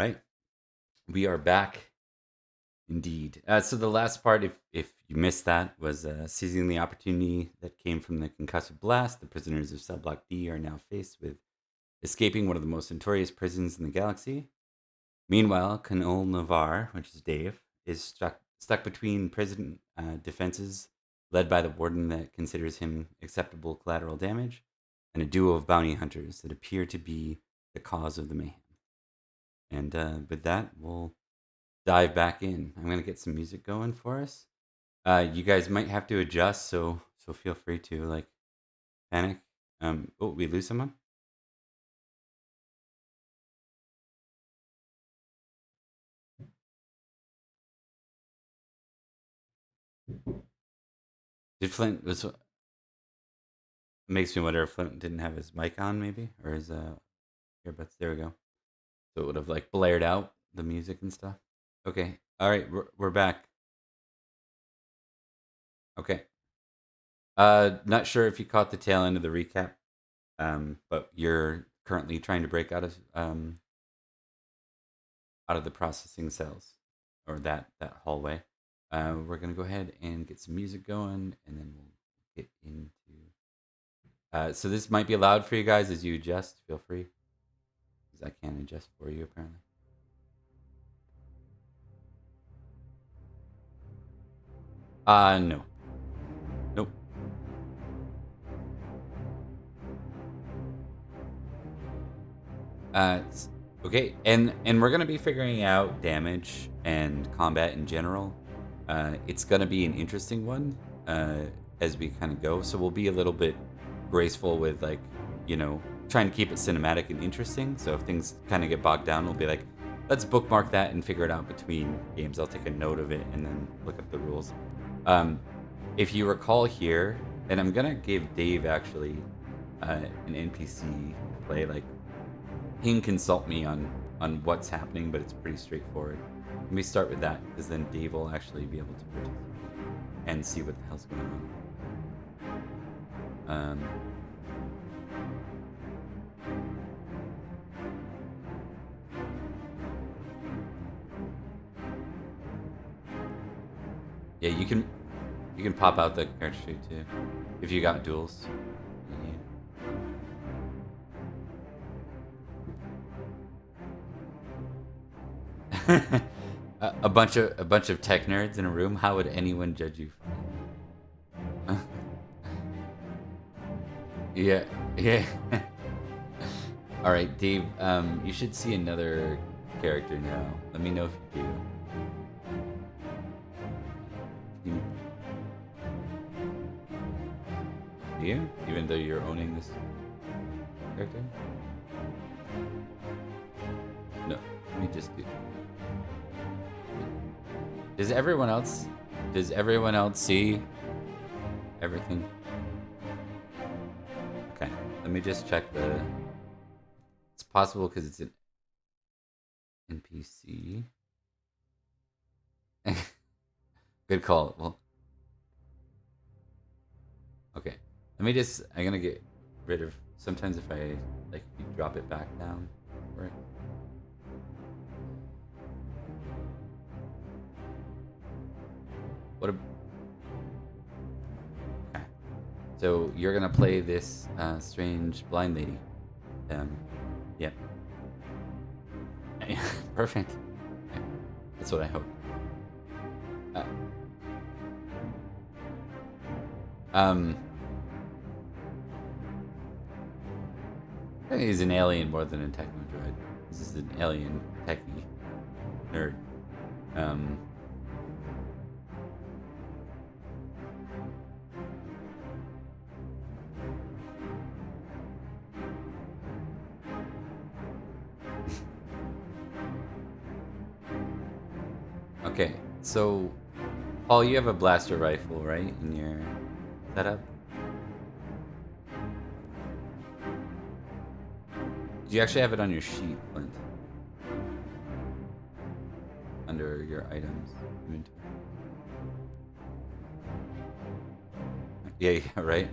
right, we are back indeed. So the last part, if you missed that, was seizing the opportunity that came from the concussive blast. The prisoners of Cell Block D are now faced with escaping one of the most notorious prisons in the galaxy. Meanwhile, Kanol Navar, which is Dave, is stuck between prison defenses led by the warden that considers him acceptable collateral damage, and a duo of bounty hunters that appear to be the cause of the mayhem. And with that, we'll dive back in. I'm gonna get some music going for us. You guys might have to adjust, so feel free to like panic. Oh, we lose someone. Did Flint was makes me wonder if Flint didn't have his mic on, maybe, or his earbuds. There we go. So it would have like blared out the music and stuff. Okay. All right, we're back. Okay. Not sure if you caught the tail end of the recap, but you're currently trying to break out of the processing cells, or that hallway. We're gonna go ahead and get some music going, and then we'll get into. So this might be loud for you guys as you adjust. Feel free, because I can't adjust for you apparently. No. Nope. Okay, and we're gonna be figuring out damage and combat in general. It's gonna be an interesting one as we kind of go. So we'll be a little bit graceful with like, trying to keep it cinematic and interesting. So if things kind of get bogged down, we'll be like, let's bookmark that and figure it out between games. I'll take a note of it and then look up the rules. If you recall here, and I'm gonna give Dave actually an NPC to play. Like, he can consult me on what's happening, but it's pretty straightforward. Let me start with that, because then Dave will actually be able to participate and see what the hell's going on. Yeah, you can pop out the character sheet too, if you got duels. Yeah. a bunch of tech nerds in a room. How would anyone judge you? Yeah, yeah. All right, Dave. You should see another character now. Let me know if you do. Do you? Even though you're owning this character? No. Let me just do. Does everyone else see everything? Okay. Let me just check the. It's possible because it's an NPC. Good call. Well. Okay. Let me just. I'm gonna get rid of. Sometimes if I like, you drop it back down, right? What a. Okay. So you're gonna play this strange blind lady. Yep. Perfect. Okay. That's what I hope. I think he's an alien more than a techno droid. This is an alien techie nerd. Okay, so Paul, you have a blaster rifle, right, in your setup? Do you actually have it on your sheet, Flint? Under your items inventory. Yeah, right?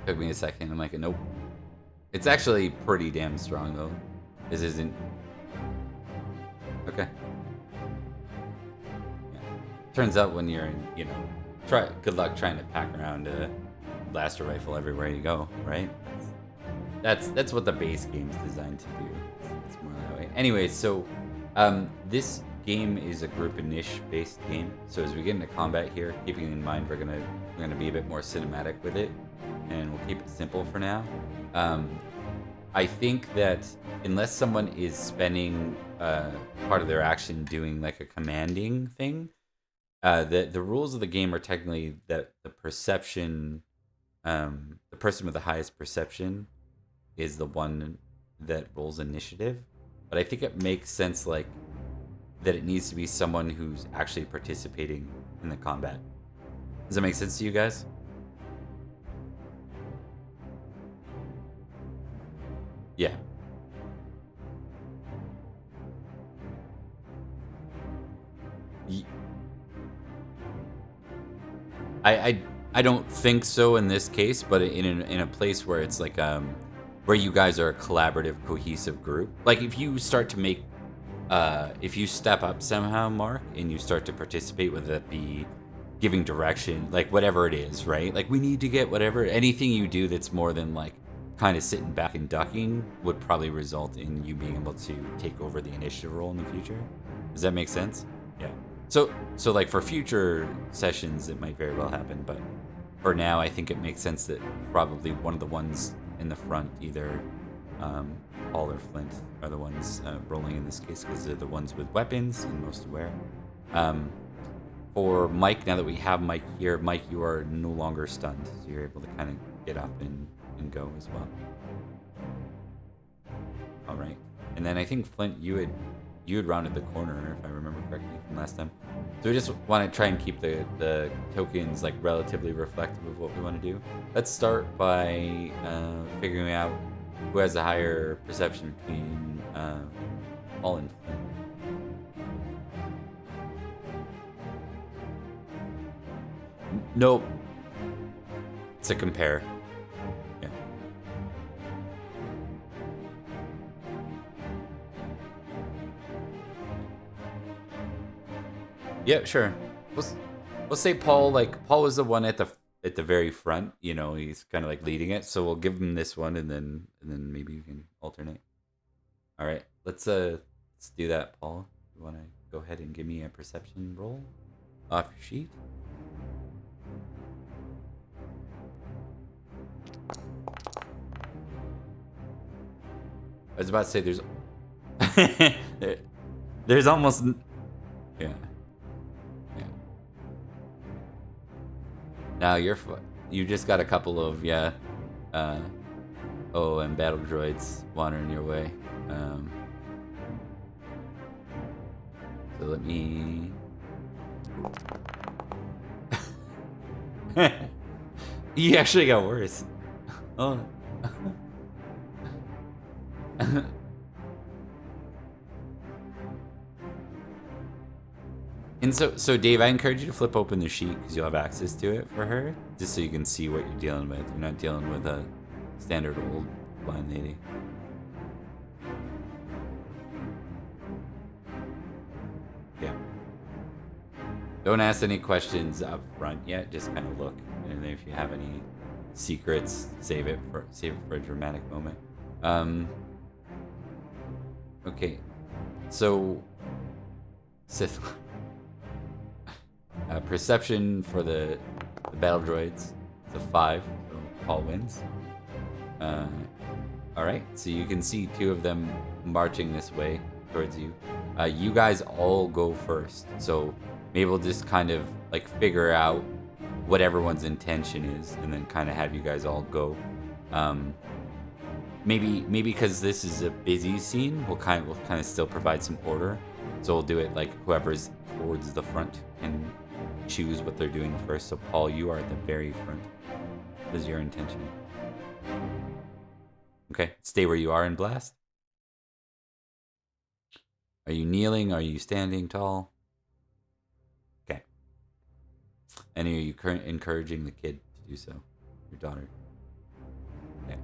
Took me a second. I'm like, nope. It's actually pretty damn strong, though. This isn't... Okay. Yeah. Turns out when you're in, you know, good luck trying to pack around a blaster rifle everywhere you go, right? That's what the base game's designed to do. It's more that way. Anyway, so this game is a group and niche based game. So as we get into combat here, keeping in mind we're gonna be a bit more cinematic with it, and we'll keep it simple for now. I think that unless someone is spending part of their action doing like a commanding thing, the rules of the game are technically that the perception, the person with the highest perception is the one that rolls initiative. But I think it makes sense like that it needs to be someone who's actually participating in the combat. Does that make sense to you guys? Yeah. I don't think so in this case, but in a place where it's like where you guys are a collaborative, cohesive group. Like if you start to make if you step up somehow, Mark, and you start to participate, whether that be giving direction, like whatever it is, right? Like we need to get whatever, anything you do that's more than like kind of sitting back and ducking would probably result in you being able to take over the initiative role in the future. Does that make sense? Yeah. So like for future sessions, it might very well happen, but for now, I think it makes sense that probably one of the ones in the front, either Paul or Flint, are the ones rolling in this case because they're the ones with weapons and most aware. For Mike, now that we have Mike here, Mike, you are no longer stunned, so you're able to kind of get up and go as well. All right, and then I think Flint, you had rounded the corner, if I remember correctly from last time. So we just want to try and keep the tokens like relatively reflective of what we want to do. Let's start by figuring out who has a higher perception between Paul and Flint. Nope. It's a compare. Yeah. Yeah, sure. We'll say Paul. Like Paul was the one at the very front. You know, he's kind of like leading it. So we'll give him this one, and then maybe you can alternate. All right, let's do that, Paul. You want to go ahead and give me a perception roll off your sheet? I was about to say there's almost yeah. Now you just got a couple of and battle droids wandering your way. So let me. You actually got worse. Oh. And so Dave, I encourage you to flip open the sheet because you'll have access to it for her, just so you can see what you're dealing with. You're not dealing with a standard old blind lady. Yeah. Don't ask any questions up front yet. Just kind of look, and if you have any secrets, save it for a dramatic moment. Okay. So Sith. Perception for the battle droids is a 5, so Paul wins. Alright, so you can see 2 of them marching this way towards you. You guys all go first, so maybe we'll just kind of like figure out what everyone's intention is and then kind of have you guys all go. Maybe because this is a busy scene, we'll kind of still provide some order. So we'll do it like whoever's towards the front and choose what they're doing first. So Paul, you are at the very front. What is your intention? Okay, stay where you are and blast. Are you kneeling? Are you standing tall? Okay. And are you encouraging the kid to do so? Your daughter? Okay.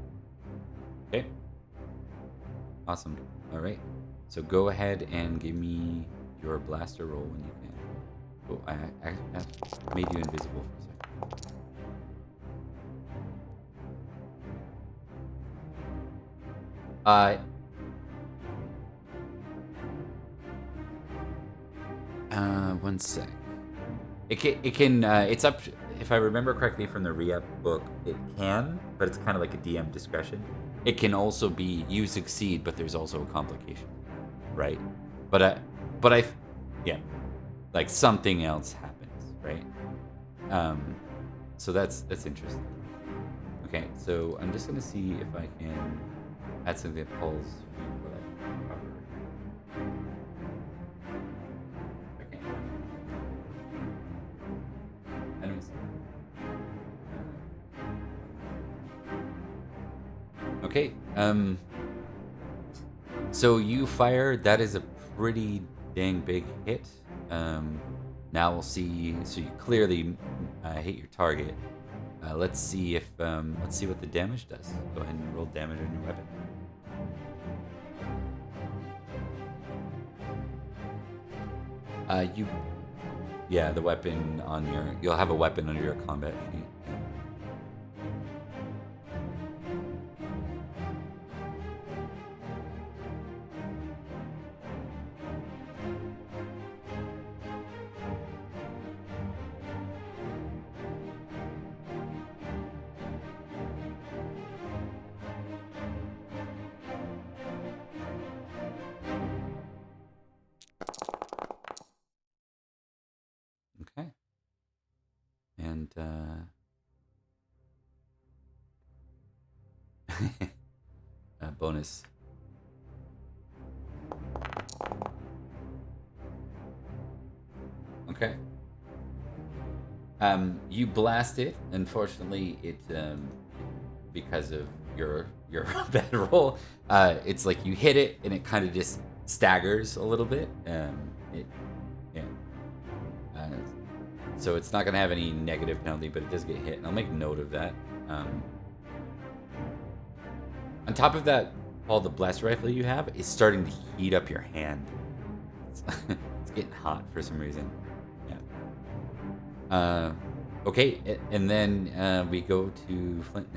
Okay. Awesome. All right. So go ahead and give me your blaster roll when you can. Oh, I made you invisible for a second. One sec. It's up. If I remember correctly from the REUP book, it can, but it's kind of like a DM discretion. It can also be you succeed, but there's also a complication, right? But yeah, like something else happens, right? So that's interesting. Okay, so I'm just gonna see if I can add something that pulls what I cover. Okay. Enemies. Okay. So you fire. That is a pretty dang big hit. Now we'll see. So you clearly hit your target. Let's see what the damage does. Go ahead and roll damage on your weapon. The weapon on you'll have a weapon under your combat sheet. Okay. And bonus. Okay. You blast it. Unfortunately, it because of your bad roll, it's like you hit it and it kind of just staggers a little bit. So it's not gonna have any negative penalty, but it does get hit, and I'll make note of that. On top of that, Paul, the blast rifle you have is starting to heat up your hand. It's getting hot for some reason. Yeah. Okay, and then we go to Flint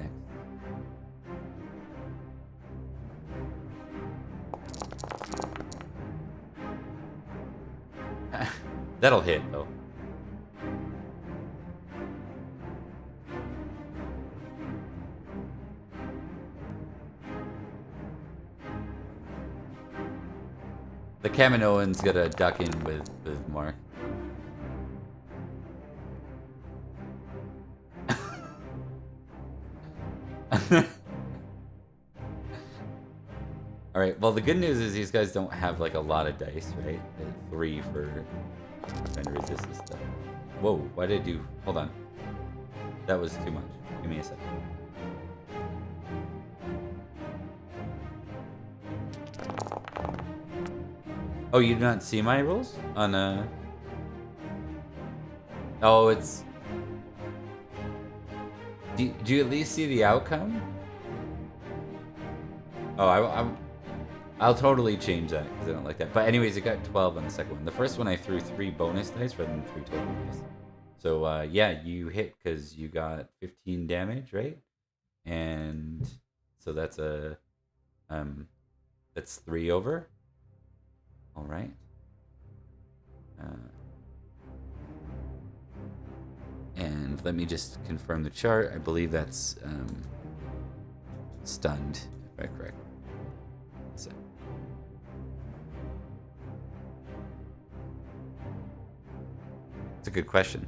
next. That'll hit, though. The kaminoan's gonna duck in with Mark. All right. Well, the good news is these guys don't have like a lot of dice, right? 3 for trying to resist this stuff. Whoa! Why did I do? Hold on. That was too much. Give me a second. Oh, you did not see my rolls on Oh, it's. Do you at least see the outcome? Oh, I'll totally change that because I don't like that. But anyways, it got 12 on the second one. The first one I threw 3 bonus dice rather than 3 total dice. So yeah, you hit because you got 15 damage, right? And so that's that's 3 over. All right. And let me just confirm the chart. I believe that's stunned, if I'm correct. So. It's a good question.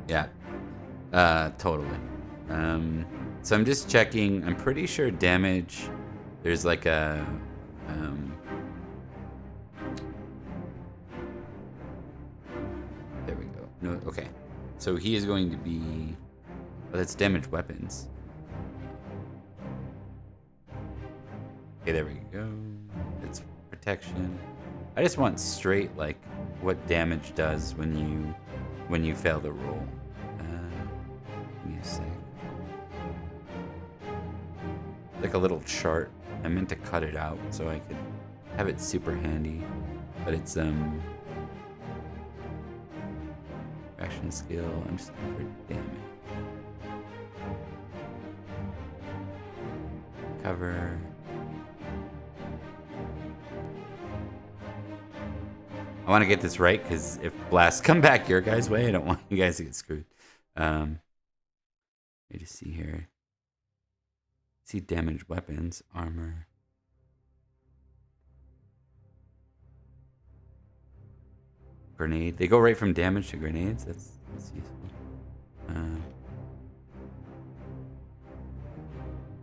Yeah. Totally. so I'm just checking. I'm pretty sure damage, there's like a... there we go. No, okay. So he is going to be... Oh, that's damaged weapons. Okay, there we go. It's protection. I just want straight, like, what damage does when you fail the roll. Give me a sec. Like a little chart. I meant to cut it out so I could have it super handy. But it's action skill. I'm just looking for damage. Cover. I want to get this right because if blasts come back your guys' way, I don't want you guys to get screwed. Let me just see here. See damaged weapons, armor. Grenade. They go right from damage to grenades. That's useful.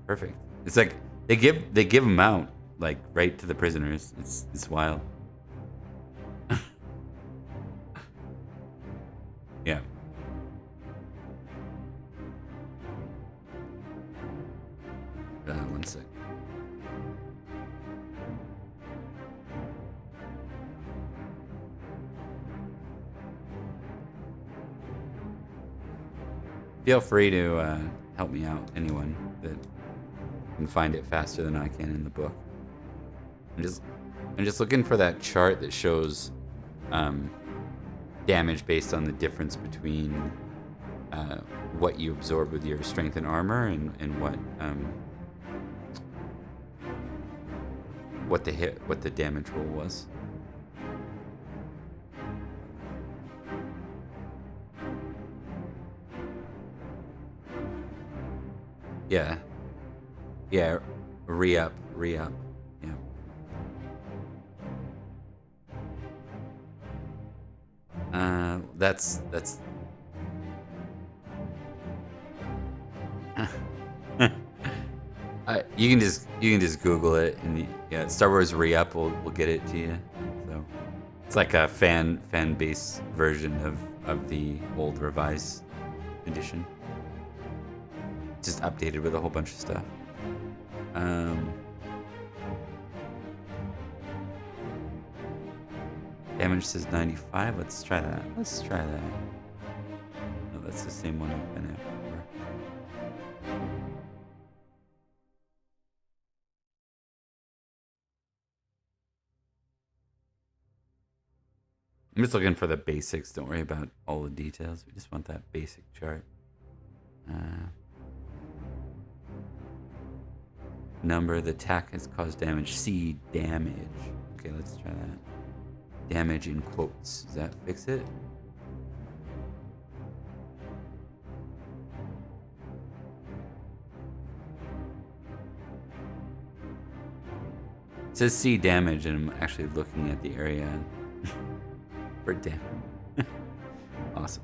Perfect. It's like they give them out like right to the prisoners. It's wild. Yeah. One sec. Feel free to help me out, anyone that can find it faster than I can in the book. I'm just looking for that chart that shows damage based on the difference between what you absorb with your strength and armor and what the damage roll was. Yeah. Yeah, re-up. Yeah. That's you can just Google it, and yeah, Star Wars re-up will get it to you. So it's like a fan base version of the old revised edition, just updated with a whole bunch of stuff. Damage says 95. Let's try that. No, that's the same one I've been at before. I'm just looking for the basics. Don't worry about all the details. We just want that basic chart. Number, the attack has caused damage. C, damage. Okay, let's try that. Damage in quotes. Does that fix it? It says C damage, and I'm actually looking at the area for damage. Awesome.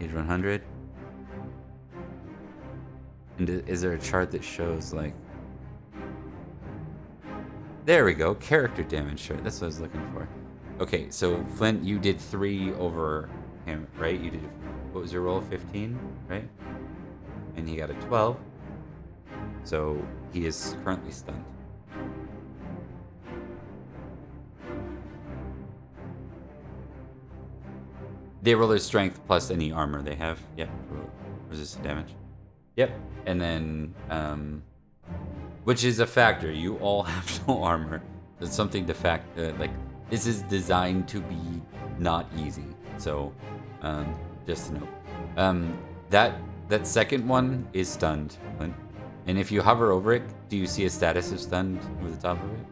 Age 100. And is there a chart that shows like... There we go. Character damage chart. That's what I was looking for. Okay, so Flint, you did 3 over him, right? You did... What was your roll? 15, right? And he got a 12. So he is currently stunned. They roll their strength plus any armor they have. Yep. Resistant damage. Yep. And then, which is a factor. You all have no armor. That's something to factor. Like, this is designed to be not easy. So, just to note. That second one is stunned. And if you hover over it, do you see a status of stunned over the top of it?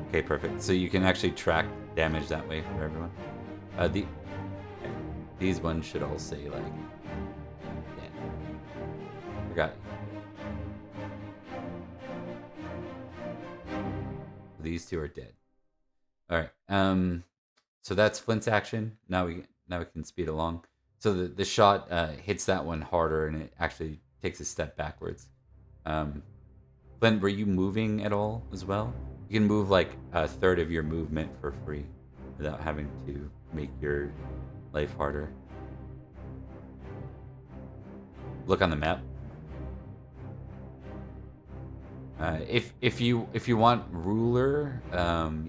Okay, perfect. So you can actually track damage that way for everyone. These ones should all say like dead. Forgot. These two are dead. All right. So that's Flint's action. Now we can speed along. So the shot hits that one harder, and it actually takes a step backwards. Flint, were you moving at all as well? You can move like a third of your movement for free without having to make your life harder. Look on the map. If you want ruler,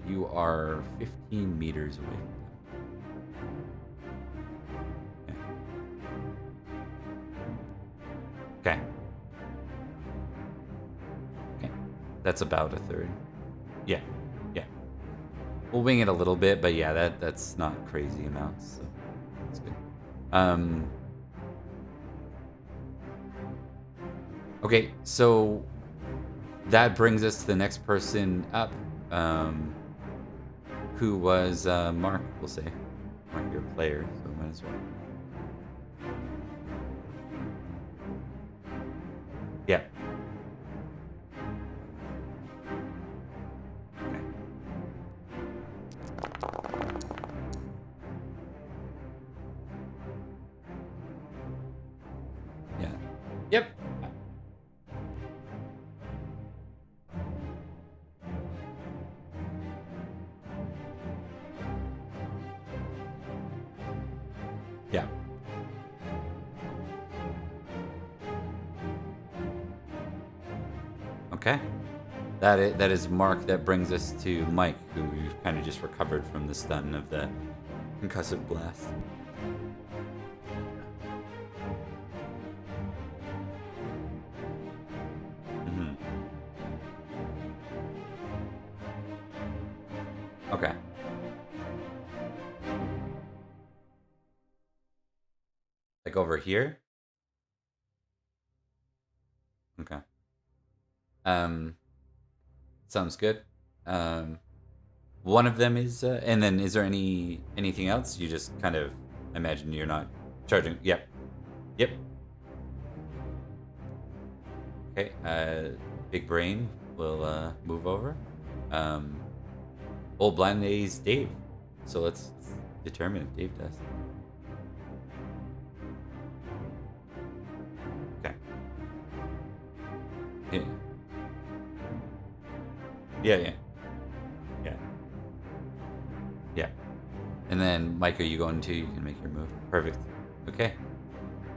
you are 15 meters away. Okay. Okay. That's about a third. Yeah. Yeah. We'll wing it a little bit, but yeah, that's not crazy amounts. So that's good. Okay, so that brings us to the next person up, who was Mark, we'll say. Mark, your player, so might as well. Yeah. Okay. Yeah. Yep. Yeah. Okay. That is Mark. That brings us to Mike, who we've kind of just recovered from the stun of the concussive blast. Mm-hmm. Okay. Like over here? Okay. Sounds good. One of them is, and then is there anything else? You just kind of imagine you're not charging. Yep. Yep. Okay. Big Brain will move over. Old Blind Lady's Dave. So let's determine if Dave does. Okay. Yeah. Yeah. Yeah. And then, Mike, are you going to? You can make your move. Perfect. Okay.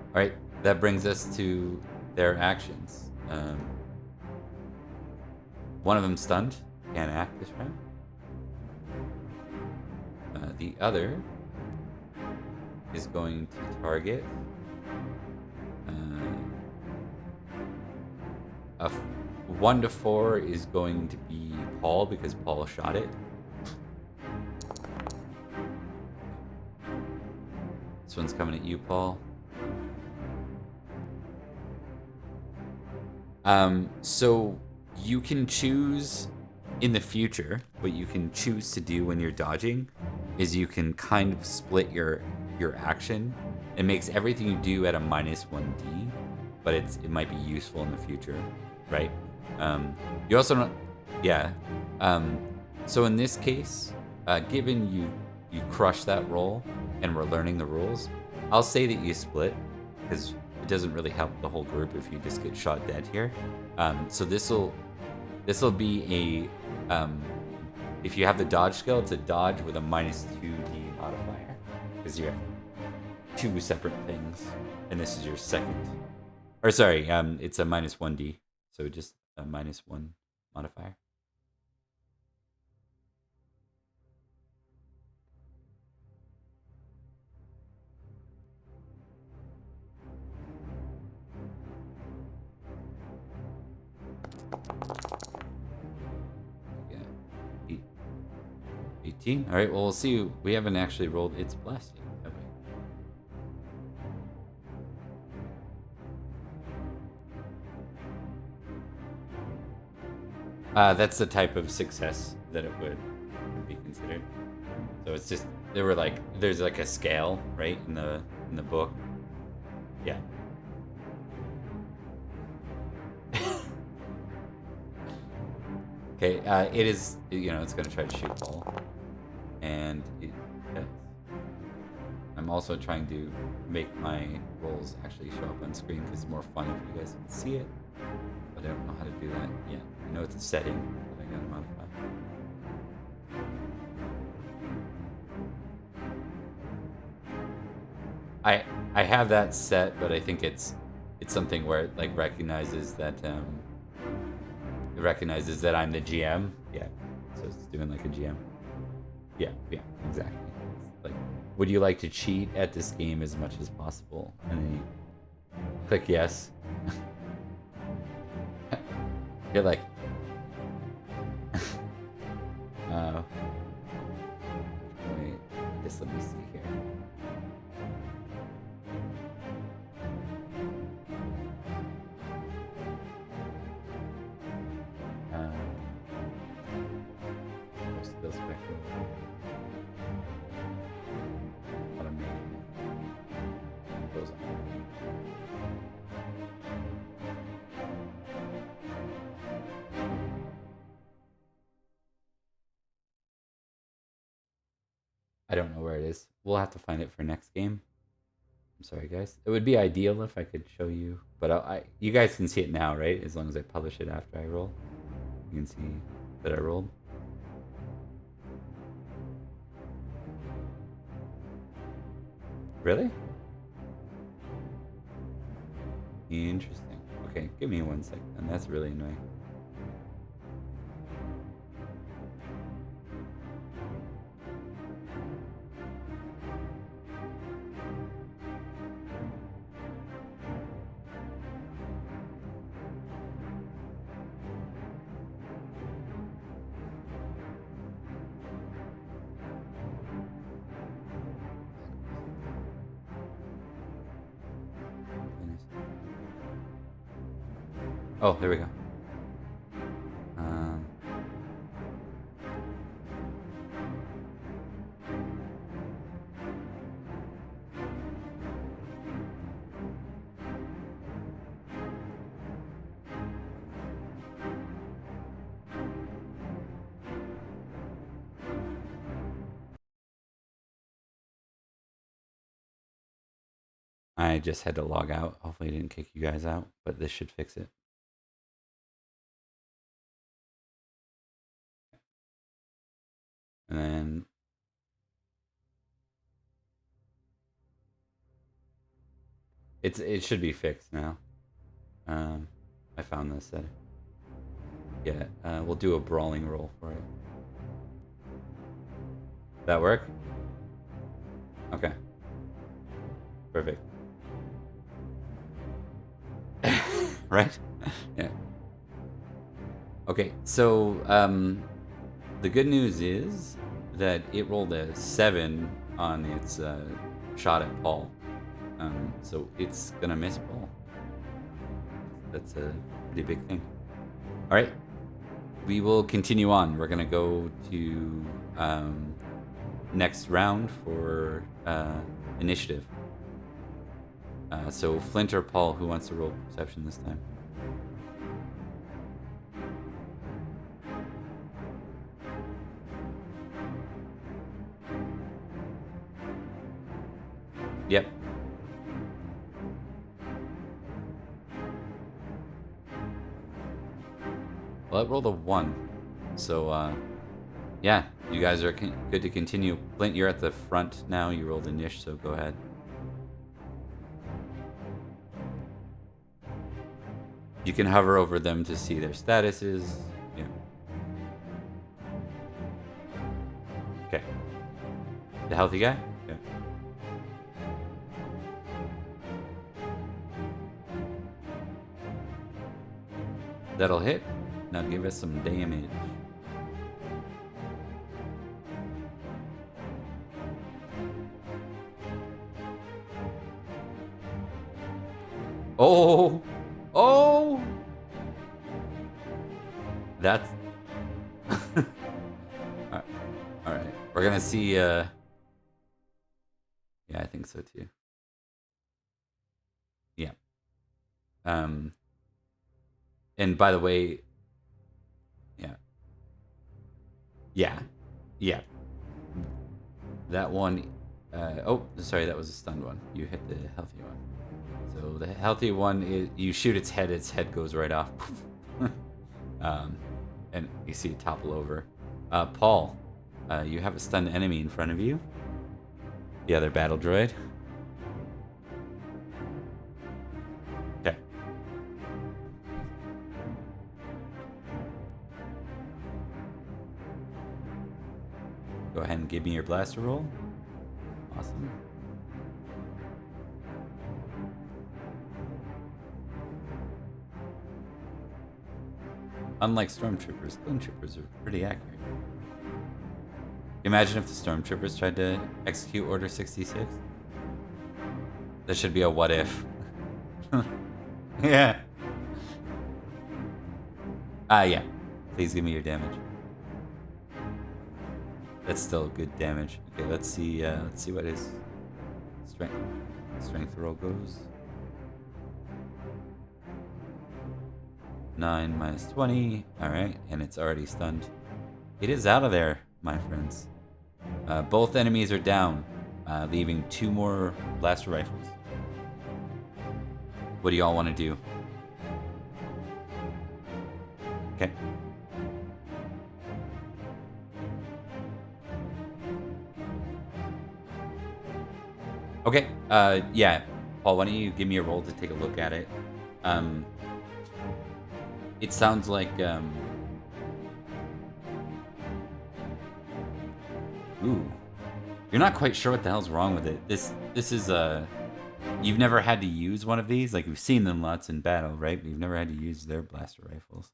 All right. That brings us to their actions. One of them stunned. Can't act this round. The other is going to target a 1 to 4 is going to be Paul because Paul shot it. This one's coming at you, Paul. So you can choose in the future, what you can choose to do when you're dodging is you can kind of split your action. It makes everything you do at a -1d, but it might be useful in the future, right? You also don't, yeah. So in this case, given you crush that roll and we're learning the rules, I'll say that you split because it doesn't really help the whole group if you just get shot dead here. So this'll be a if you have the dodge skill, it's a dodge with a -2d modifier because you have 2 separate things, and this is your second. Or sorry, it's a -1d, so just a -1 modifier. Yeah. 18. All right. Well, we'll see. We haven't actually rolled its blast yet, have we? That's the type of success that it would be considered. So it's just there's like a scale, right, in the book. Yeah. Okay, it is, it's going to try to shoot Paul. And it does. I'm also trying to make my rolls actually show up on screen because it's more fun if you guys can see it. But I don't know how to do that yet. I know it's a setting that I gotta modify. I have that set, but I think it's something where it like recognizes that I'm the GM. Yeah. So it's doing like a GM. Yeah, exactly. It's like, would you like to cheat at this game as much as possible? And then you click yes. You're like, wait, just let me see here. Skill spectrum. Automation. Goes on. I don't know where it is. We'll have to find it for next game. I'm sorry, guys. It would be ideal if I could show you, but you guys can see it now, right? As long as I publish it after I roll, you can see that I rolled. Really? Interesting. Okay, give me 1 second. That's really annoying. Oh, there we go. I just had to log out. Hopefully I didn't kick you guys out, but this should fix it. And then it should be fixed now. I found this setting. Yeah, we'll do a brawling roll for it. That work? Okay. Perfect. Right? Yeah. Okay, so the good news is that it rolled a 7 on its shot at Paul. So it's gonna miss Paul. That's a pretty big thing. All right, we will continue on. We're gonna go to next round for initiative. So Flint or Paul, who wants to roll perception this time? Yep. Well, it rolled a 1. So, yeah, you guys are good to continue. Flint, you're at the front now. You rolled a niche, so go ahead. You can hover over them to see their statuses. Yeah. Okay. The healthy guy? Yeah. That'll hit. Now give us some damage. Oh! Oh! That's... Alright. We're gonna see, Yeah, I think so too. Yeah. And by the way... Yeah. Yeah. Yeah. That one... oh, sorry, that was a stunned one. You hit the healthy one. So the healthy one, is you shoot its head goes right off. And you see it topple over. Paul, you have a stunned enemy in front of you. The other battle droid. Okay. Go ahead and give me your blaster roll. Awesome. Unlike stormtroopers, Flint troopers are pretty accurate. Imagine if the stormtroopers tried to execute Order 66. There should be a what if. Yeah. Yeah. Please give me your damage. That's still good damage. Okay, let's see what his strength roll goes. 9 minus 20. Alright, and it's already stunned. It is out of there, my friends. Both enemies are down, leaving 2 more blaster rifles. What do y'all want to do? Okay. Okay, yeah. Paul, why don't you give me a roll to take a look at it? It sounds like, ooh. You're not quite sure what the hell's wrong with it. This is, you've never had to use one of these? Like, we've seen them lots in battle, right? We've never had to use their blaster rifles.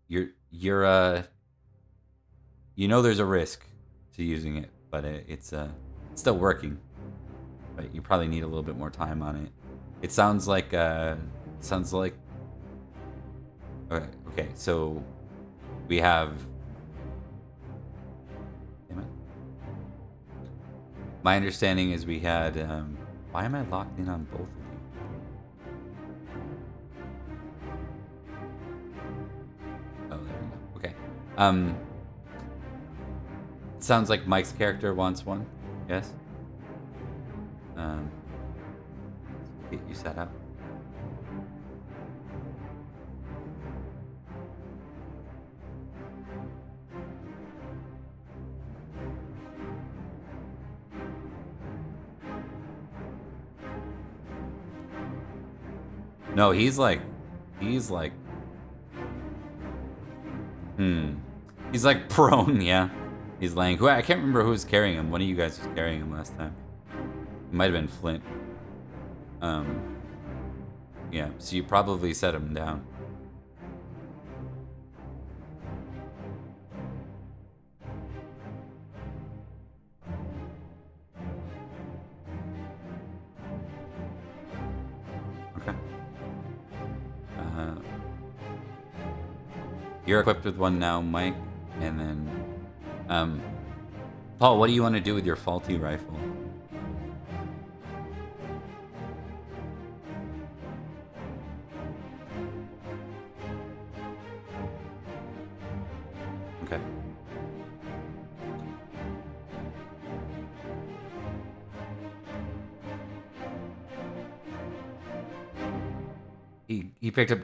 You're, you know there's a risk to using it, but it's still working. But you probably need a little bit more time on it. It sounds like, okay, so we have, damn it. My understanding is we had, why am I locked in on both of you? Oh, there we go. Okay. It sounds like Mike's character wants one. Yes? Get you set up. No, he's like he's like prone, yeah. He's laying. I can't remember who was carrying him. One of you guys was carrying him last time. It might have been Flint. Yeah, so you probably set him down. Okay. You're equipped with one now, Mike, and then, Paul, what do you want to do with your faulty rifle? Okay. He picked up.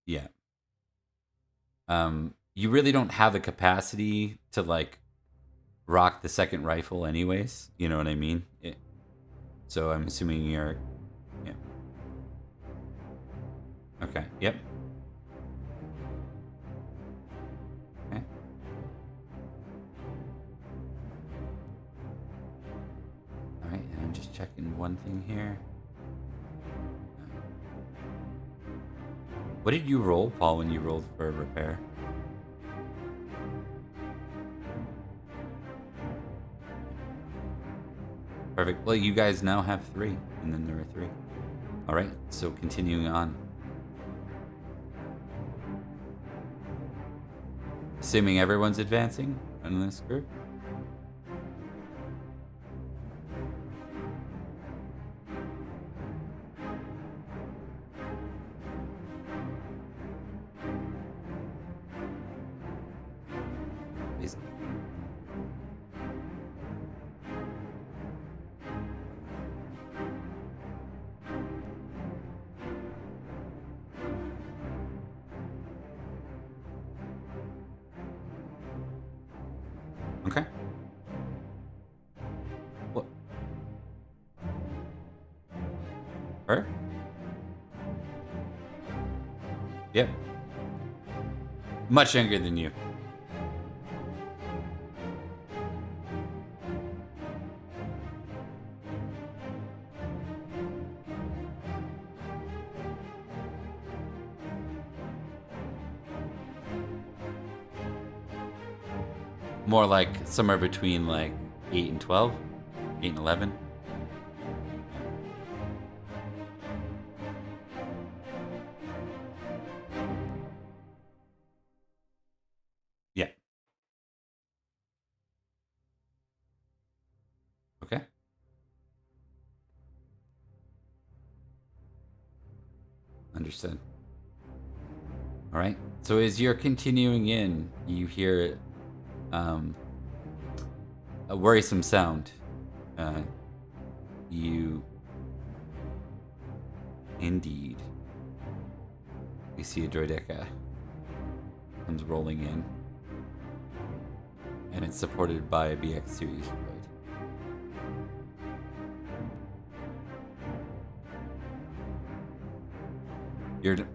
Yeah. You really don't have the capacity to like rock the second rifle, anyways. You know what I mean? So I'm assuming you're. Yeah. Okay. Yep. Okay. All right. And I'm just checking one thing here. What did you roll, Paul, when you rolled for repair? Perfect. Well, you guys now have 3, and then there are 3. All right, so continuing on. Assuming everyone's advancing in this group. Is okay. What? Her? Yep. Much younger than you. More like somewhere between like 8 and 12, 8 and 11. Yeah. Okay. Understood. All right. So as you're continuing in, you hear a worrisome sound. You indeed. You see a droideka comes rolling in, and it's supported by a BX series droid.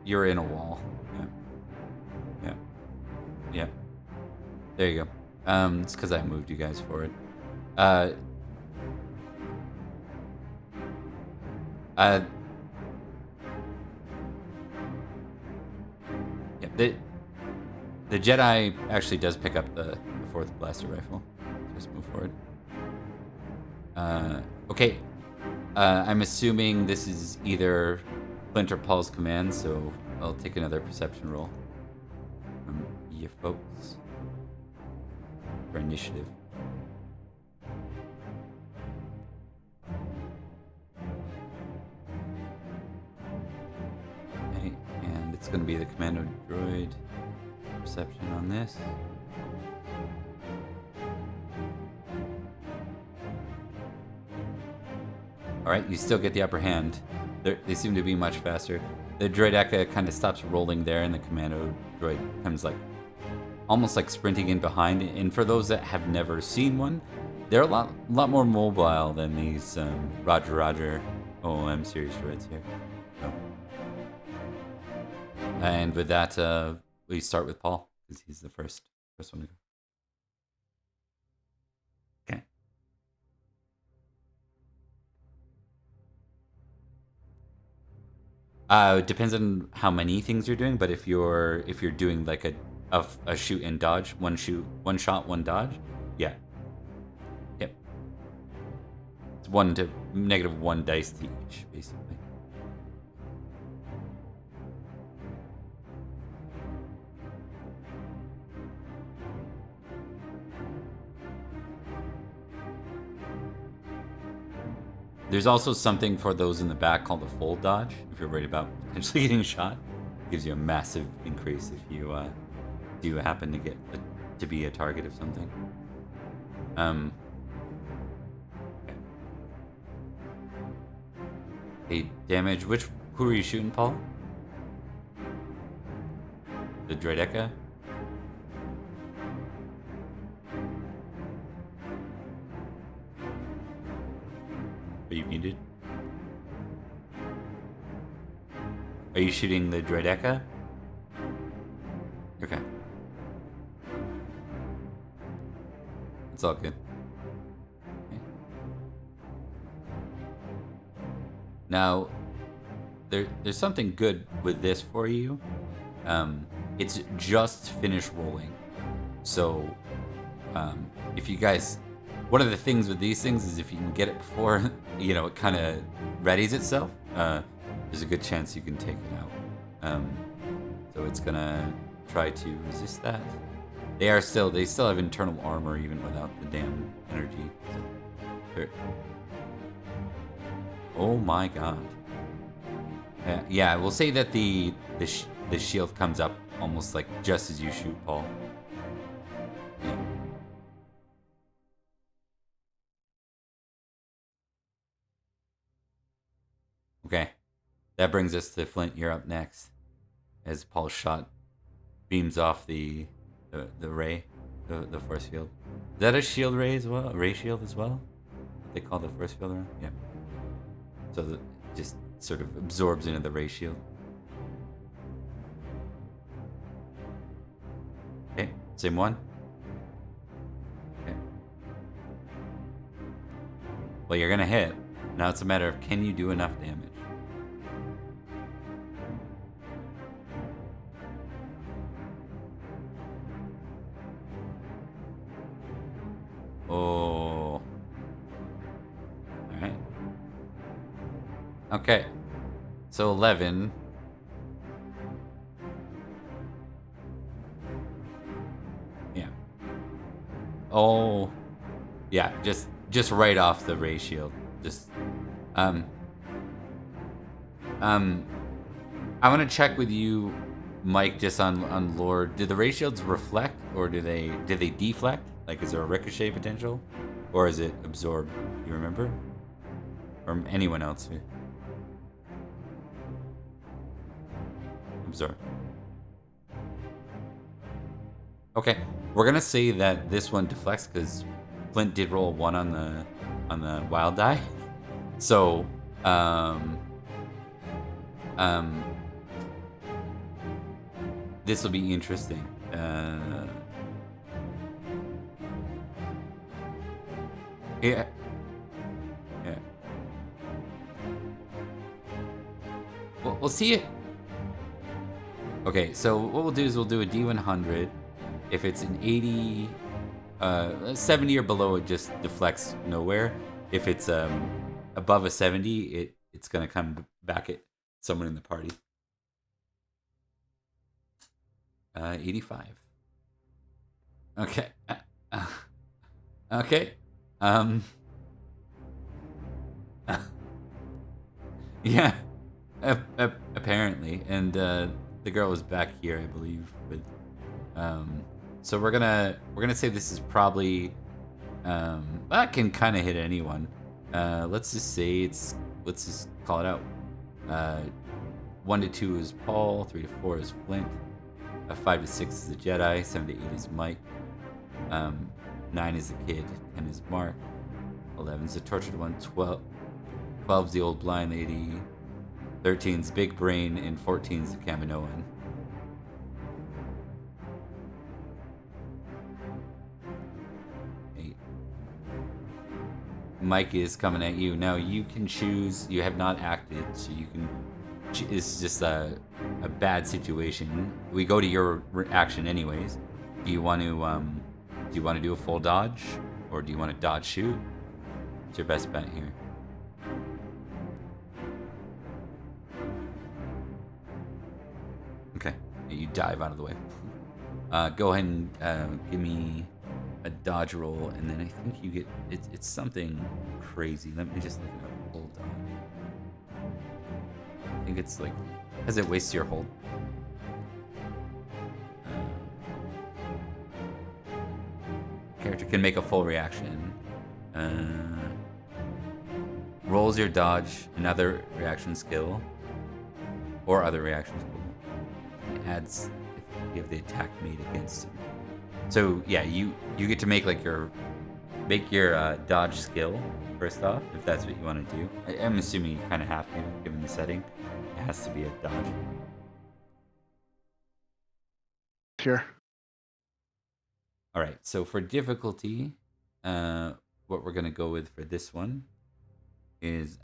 You're in a wall. Yeah. There you go. It's because I moved you guys forward. Yeah, the Jedi actually does pick up the fourth blaster rifle. Just move forward. Okay. I'm assuming this is either Flint or Paul's command, so I'll take another perception roll from you folks for initiative. Okay, and it's going to be the commando droid perception on this. Alright, you still get the upper hand. They seem to be much faster. The droideka kind of stops rolling there, and the commando droid comes like almost like sprinting in behind. And for those that have never seen one, they're a lot more mobile than these Roger OOM series droids here. So. And with that, we start with Paul because he's the first one to go. It depends on how many things you're doing, but if you're doing like a shoot and dodge, one shot, one dodge, yeah, yep, it's -1 dice to each, basically. There's also something for those in the back called a full dodge. If you're worried about potentially getting shot, it gives you a massive increase if you do happen to get to be a target of something. Okay, damage. Who are you shooting, Paul? The droideka? Are you muted? Are you shooting the droideka? Okay. It's all good. Okay. Now, there's something good with this for you. It's just finished rolling. So, if you guys... One of the things with these things is if you can get it before, it kind of readies itself, there's a good chance you can take it out. So it's gonna try to resist that. They still have internal armor even without the damn energy. So oh my god. Yeah, we'll say that the shield comes up almost like just as you shoot, Paul. Yeah. Okay, that brings us to Flint. You're up next. As Paul's shot beams off the ray, the force field. Is that a shield ray as well? A ray shield as well? What they call the force field around? Yeah. So it just sort of absorbs into the ray shield. Okay, same one. Okay. Well, you're gonna hit. Now it's a matter of can you do enough damage? Oh. Alright. Okay. So 11. Yeah. Oh. Yeah, just right off the ray shield. Just I want to check with you, Mike, just on lore. Do the ray shields reflect or do they deflect? Like, is there a ricochet potential, or is it absorb? You remember? Or anyone else? Absorb. Okay, we're gonna say that this one deflects because Flint did roll 1 on the wild die. So, this will be interesting. Yeah. Yeah. We'll see it. Okay, so what we'll do is we'll do a D100. If it's an 80, 70 or below, it just deflects nowhere. If it's above a 70, it's gonna come back at someone in the party. 85. Okay. Okay. Yeah. Apparently, and the girl was back here, I believe. With so we're gonna say this is probably that can kind of hit anyone. Let's just say let's just call it out. 1 to 2 is Paul, 3 to 4 is Flint, 5 to 6 is the Jedi, 7 to 8 is Mike, 9 is the kid, 10 is Mark, 11 is the tortured one, 12 is the old blind lady, 13 is big brain, and 14 is the kaminoan. Mike is coming at you. Now you can choose. You have not acted, so you can. It's just a bad situation. We go to your action anyways. Do you want to do a full dodge, or do you want to dodge shoot? What's your best bet here? Okay, you dive out of the way. Go ahead and give me a dodge roll, and then I think you get it's something crazy. Let me just look it up. Full dodge. I think it's like, as it wastes your hold. Character can make a full reaction. Rolls your dodge, another reaction skill, or other reaction skill. It adds if you have the attack made against him. So yeah, you get to make like your dodge skill first off, if that's what you want to do. I'm assuming you kind of have to, given the setting. It has to be a dodge. Sure. All right. So for difficulty, what we're gonna go with for this one is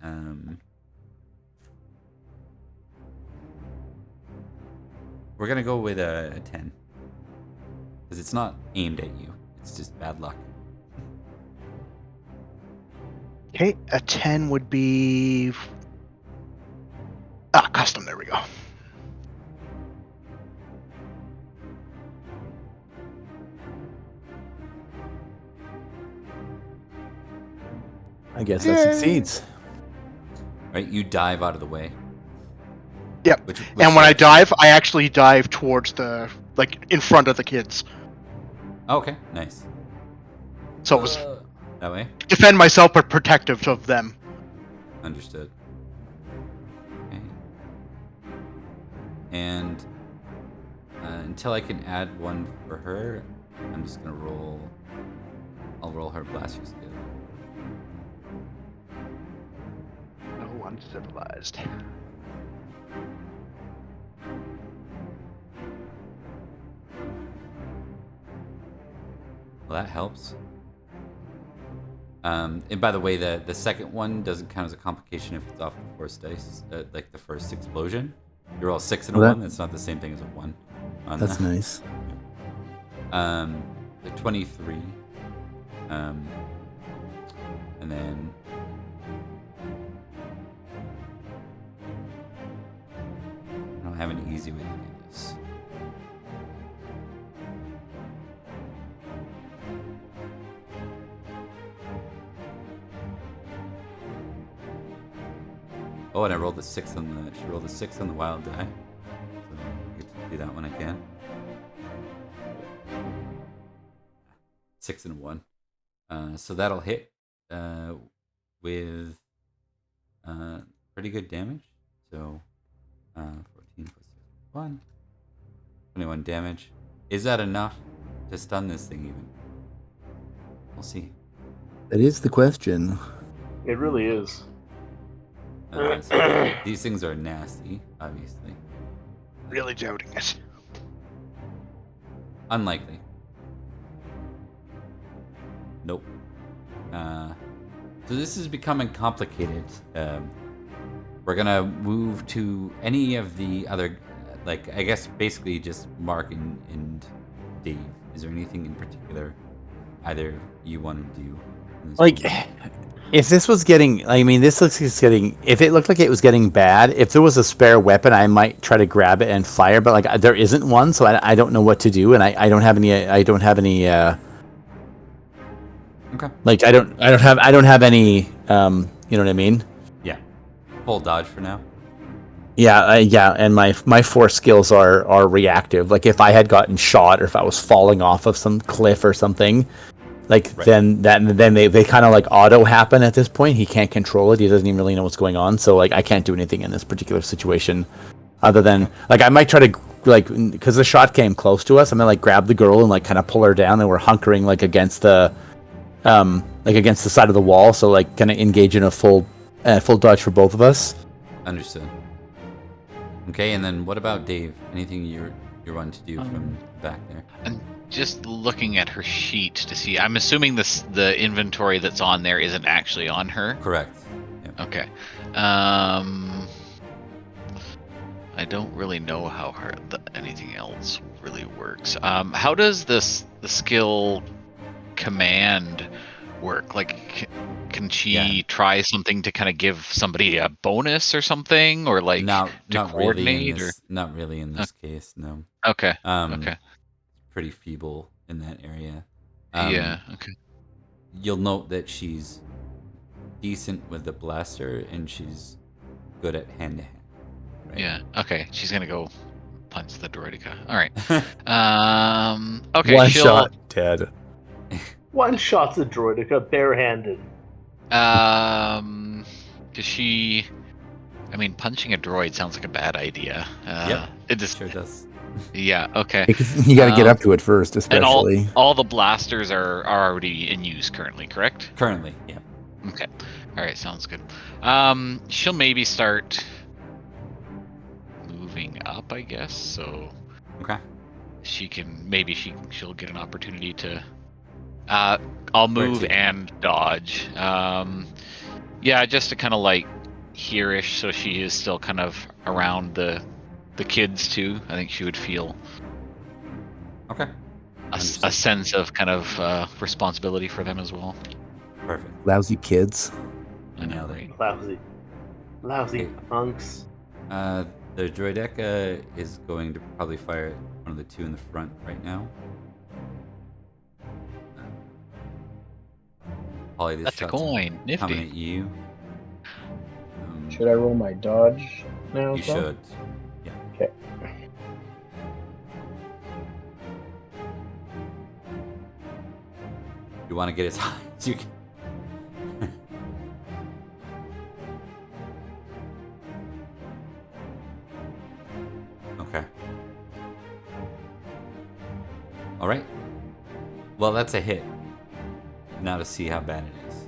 we're gonna go with a 10 because it's not aimed at you. It's just bad luck. Okay, a 10 would be custom. There we go. I guess that succeeds. Right, you dive out of the way. Yep. Which And when I direction? dive, I actually dive towards in front of the kids. Okay, nice. So it was That way? defend myself but protective of them. Understood. Okay. And until I can add one for her, I'm just gonna roll. I'll roll her blaster skill. No uncivilized. Well, that helps. And by the way, the second one doesn't count as a complication if it's off the force dice, like the first explosion. You roll 6 and a 1. That's not the same thing as a 1. That's nice. The 23. And then I don't have an easy way to do this. Oh, and I rolled a 6 on the. She rolled a 6 on the wild die, so I get to do that one again. 6 and a 1. So that'll hit with pretty good damage. So 14 plus 1, 21 damage. Is that enough to stun this thing even? We'll see. That is the question. It really is. So these things are nasty, obviously. Really doubting it. Unlikely. Nope. So this is becoming complicated. We're gonna move to any of the other, like, I guess basically just Mark and Dave. Is there anything in particular either you want to do? Like, if this was getting, I mean, this looks like it's getting, if it looked like it was getting bad, if there was a spare weapon, I might try to grab it and fire, but like there isn't one, so I don't know what to do, and I don't have any, Okay. like I don't have any, you know what I mean? Yeah. Full dodge for now. Yeah, and my force skills are reactive. Like if I had gotten shot or if I was falling off of some cliff or something, like Right. then they kind of like auto happen at this point. He can't control it. He doesn't even really know what's going on. So like I can't do anything in this particular situation, other than like I might try to like because the shot came close to us. I'm gonna like grab the girl and like kind of pull her down, and we're hunkering like against the side of the wall. So like kind of engage in a full dodge for both of us. Understood. Okay, and then what about Dave? Anything you're wanting to do from back there? I'm just looking at her sheet to see. I'm assuming the inventory that's on there isn't actually on her. Correct. Yeah. Okay. I don't really know how anything else really works. How does the skill command work? Like, can she try something to kind of give somebody a bonus or something, or like not coordinate? Not really in this case. No. Okay. Okay. Pretty feeble in that area. Yeah. Okay. You'll note that she's decent with the blaster and she's good at hand to hand. Right? Yeah. Okay. She's gonna go punch the droideka. All right. Okay. One shot, dead. One shot's a droideka barehanded. Does she? I mean, punching a droid sounds like a bad idea. Yep. It just Sure does. Yeah. Okay. You got to get up to it first, especially. And all the blasters are already in use currently, correct? Currently, yeah. Okay. All right. Sounds good. She'll maybe start moving up, I guess. So. Okay. She'll get an opportunity to. I'll move and dodge. Yeah, just to kind of like hearish, so she is still kind of around the kids too. I think she would feel a sense of kind of responsibility for them as well. Perfect. Lousy kids. I know, right? Lousy punks. The droideka is going to probably fire at one of the two in the front right now. That's a coin. Nifty. Coming at you. Should I roll my dodge? now? You so? should. Yeah. Okay. You want to get as high as you can. Okay. All right. Well, that's a hit. Now to see how bad it is.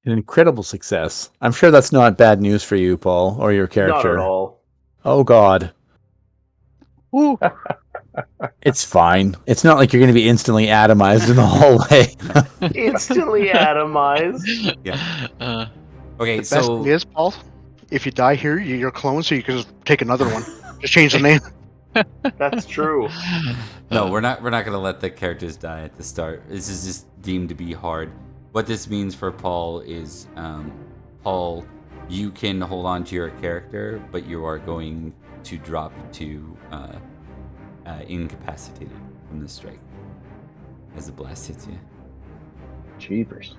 An incredible success. I'm sure that's not bad news for you, Paul, or your character. Not at all. Oh God. Ooh. It's fine. It's not like you're going to be instantly atomized in the hallway. Instantly atomized. Yeah. Uh, Okay, The best so thing is, Paul, if you die here, you're cloned, so you can just take another one. Just change the name. That's true. no, we're not gonna let the characters die at the start. This is just deemed to be hard. What this means for Paul is, Paul, you can hold on to your character, but you are going to drop to incapacitated from the strike as the blast hits you. Jeepers.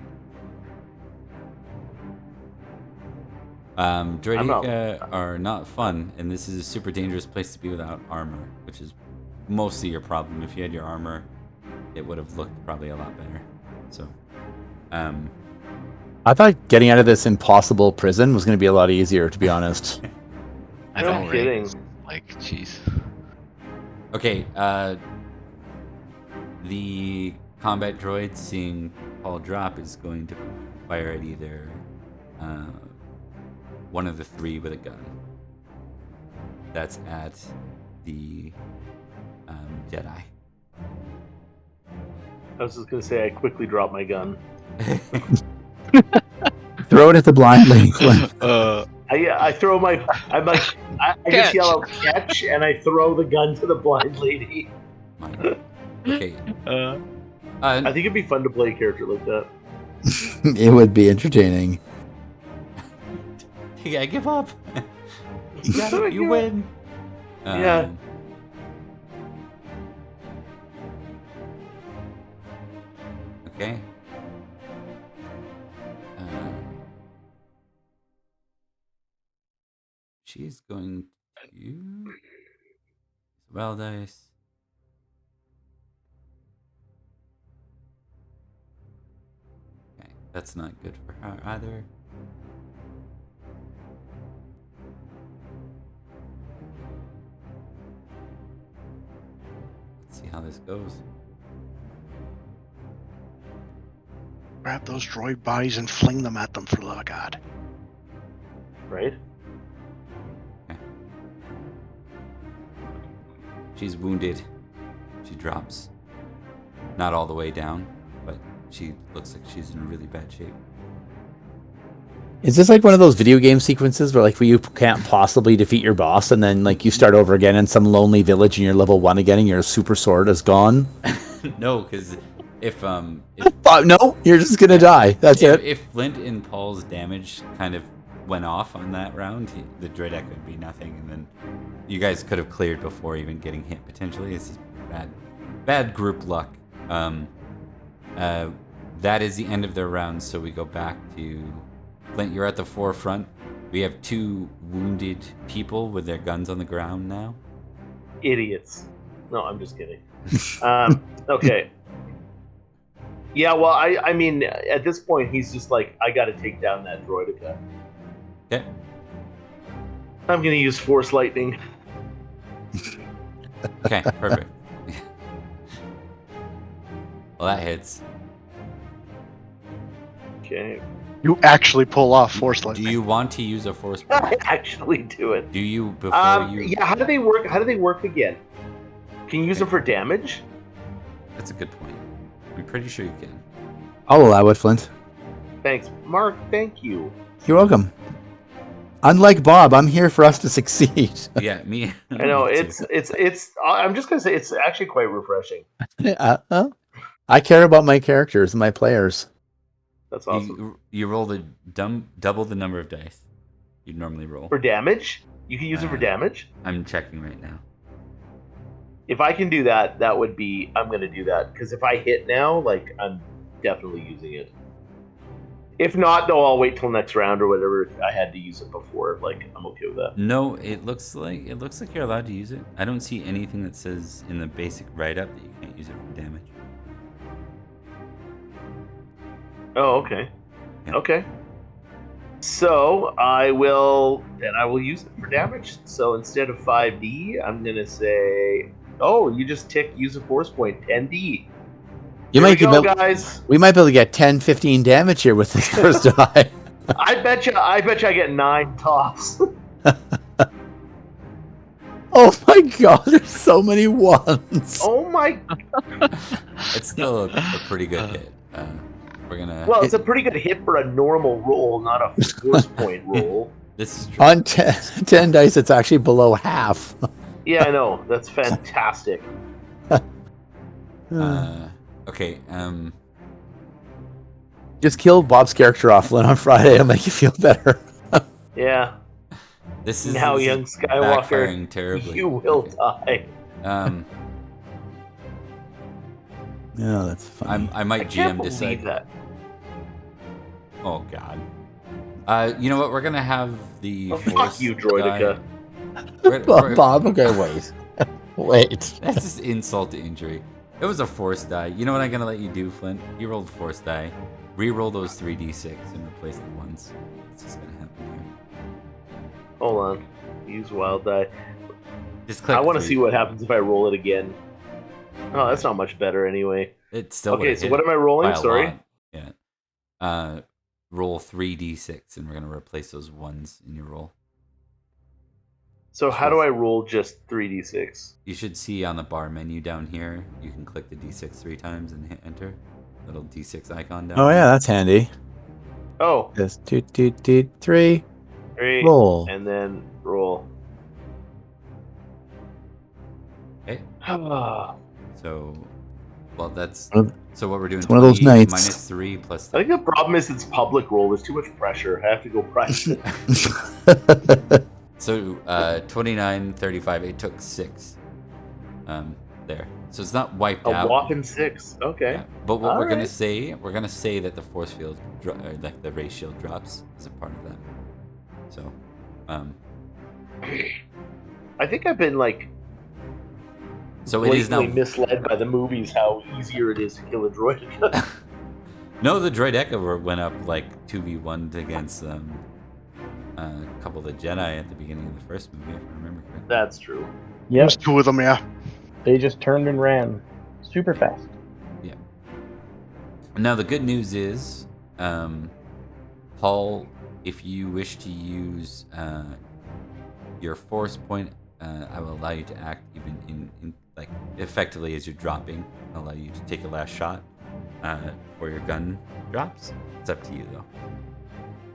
Droideka are not fun, and this is a super dangerous place to be without armor, which is mostly your problem. If you had your armor, it would have looked probably a lot better. So, I thought getting out of this impossible prison was going to be a lot easier, to be honest. I No know, right? kidding. Like, jeez. okay, the combat droid seeing Paul drop is going to fire at either one of the three with a gun. That's at the Jedi. I was just gonna say I quickly dropped my gun. Throw it at the blind lady. I throw my. I'm like I just Catch. yell out catch, and I throw the gun to the blind lady. Okay. I think it'd be fun to play a character like that. It would be entertaining. I give up. You got it. You win. Yeah. Okay. She is going to well dice. Okay, that's not good for her either. Let's see how this goes. Grab those droid bodies and fling them at them, for the love of God. Right? She's wounded. She drops. Not all the way down, but she looks like she's in really bad shape. Is this like one of those video game sequences where like you can't possibly defeat your boss and then like you start over again in some lonely village and you're level 1 again and your super sword is gone? No, because if no, you're just gonna die. That's it. If Flint and Paul's damage kind of went off on that round, the Droidek would be nothing, and then you guys could have cleared before even getting hit potentially. This is bad group luck. That is the end of their round, so we go back to Flint. You're at the forefront. We have 2 wounded people with their guns on the ground now. Idiots. No, I'm just kidding. Okay. Yeah, well, I mean, at this point, he's just like, I gotta take down that droideka. Okay. I'm gonna use Force Lightning. Okay, perfect. Well, that hits. Okay. You actually pull off Force Lightning. Do you want to use a force I point? actually do it. Do you before you? Yeah, how do they work? How do they work again? Can you use them for damage? That's a good point. I'm pretty sure you can. I'll allow it, Flint. Thanks, Mark. Thank you. You're welcome. Unlike Bob, I'm here for us to succeed. Yeah, me. I know me too. it's. I'm just gonna say it's actually quite refreshing. I care about my characters and my players. That's awesome. You roll the double the number of dice you'd normally roll. For damage, you can use it for damage. I'm checking right now. If I can do that, that would be. I'm going to do that because if I hit now, like I'm definitely using it. If not, though, I'll wait till next round or whatever. I had to use it before. Like I'm okay with that. No, it looks like you're allowed to use it. I don't see anything that says in the basic write-up that you can't use it for damage. Oh, okay. Yeah. Okay. So I will use it for damage. So instead of 5D, I'm gonna say, oh, you just use a force point, 10D. You Here might we go, be guys. we might be able to get 10, 15 damage here with the first die. I bet you I get 9 tops. Oh my god, there's so many ones. Oh my! It's still a pretty good hit. We're gonna. Well, it's a pretty good hit for a normal roll, not a force point roll. This is true. On 10 dice, it's actually below half. Yeah, I know. That's fantastic. Okay. Just kill Bob's character off, Flint, on Friday. It'll make you feel better. Yeah. This is Now, young Skywalker, backfiring terribly. you will die. No, that's fine. I might I can't GM decide. believe that. Oh god. You know what? We're gonna have the. Oh, fuck force you, Droideka. die. Bob, okay, wait. Wait. That's just insult to injury. It was a force die. You know what I'm gonna let you do, Flint? You rolled force die. Re-roll those 3d6 and replace the ones. It's just gonna happen here. Hold on. Use wild die. Just click. I want to 3. see what happens if I roll it again. Oh, that's not much better anyway. It's still Okay, would've so hit what am I rolling? by a Sorry. lot. Yeah. Roll 3d6, and we're gonna replace those ones in your roll. So how do I roll just 3d6? You should see on the bar menu down here. You can click the d6 3 times and hit enter. Little d6 icon down. Oh, there. yeah, that's handy. Oh, Just 2, 2, 2, 3. 3, Roll. and then roll. Okay. I So, well, that's One of- so what we're doing. it's one of those 3 nights. minus 3 plus. think the problem is it's public roll. There's too much pressure. I have to go private. So 29, 35. It took 6. There. So it's not wiped A out. whopping 6. Okay. Yeah. But what All we're gonna right. say, that the force field, like the ray shield drops as a part of that. So, I think I've been like so it is now. blatantly misled by the movies how easier it is to kill a droid. No, the droideka went up like 2v1 against a couple of the Jedi at the beginning of the first movie, if I remember correctly. That's true. There's Yep, 2 of them, yeah. they just turned and ran super fast. Now the good news is, Paul, if you wish to use your force point, I will allow you to act even in like effectively as you're dropping. I'll allow you to take a last shot before your gun drops. It's up to you though.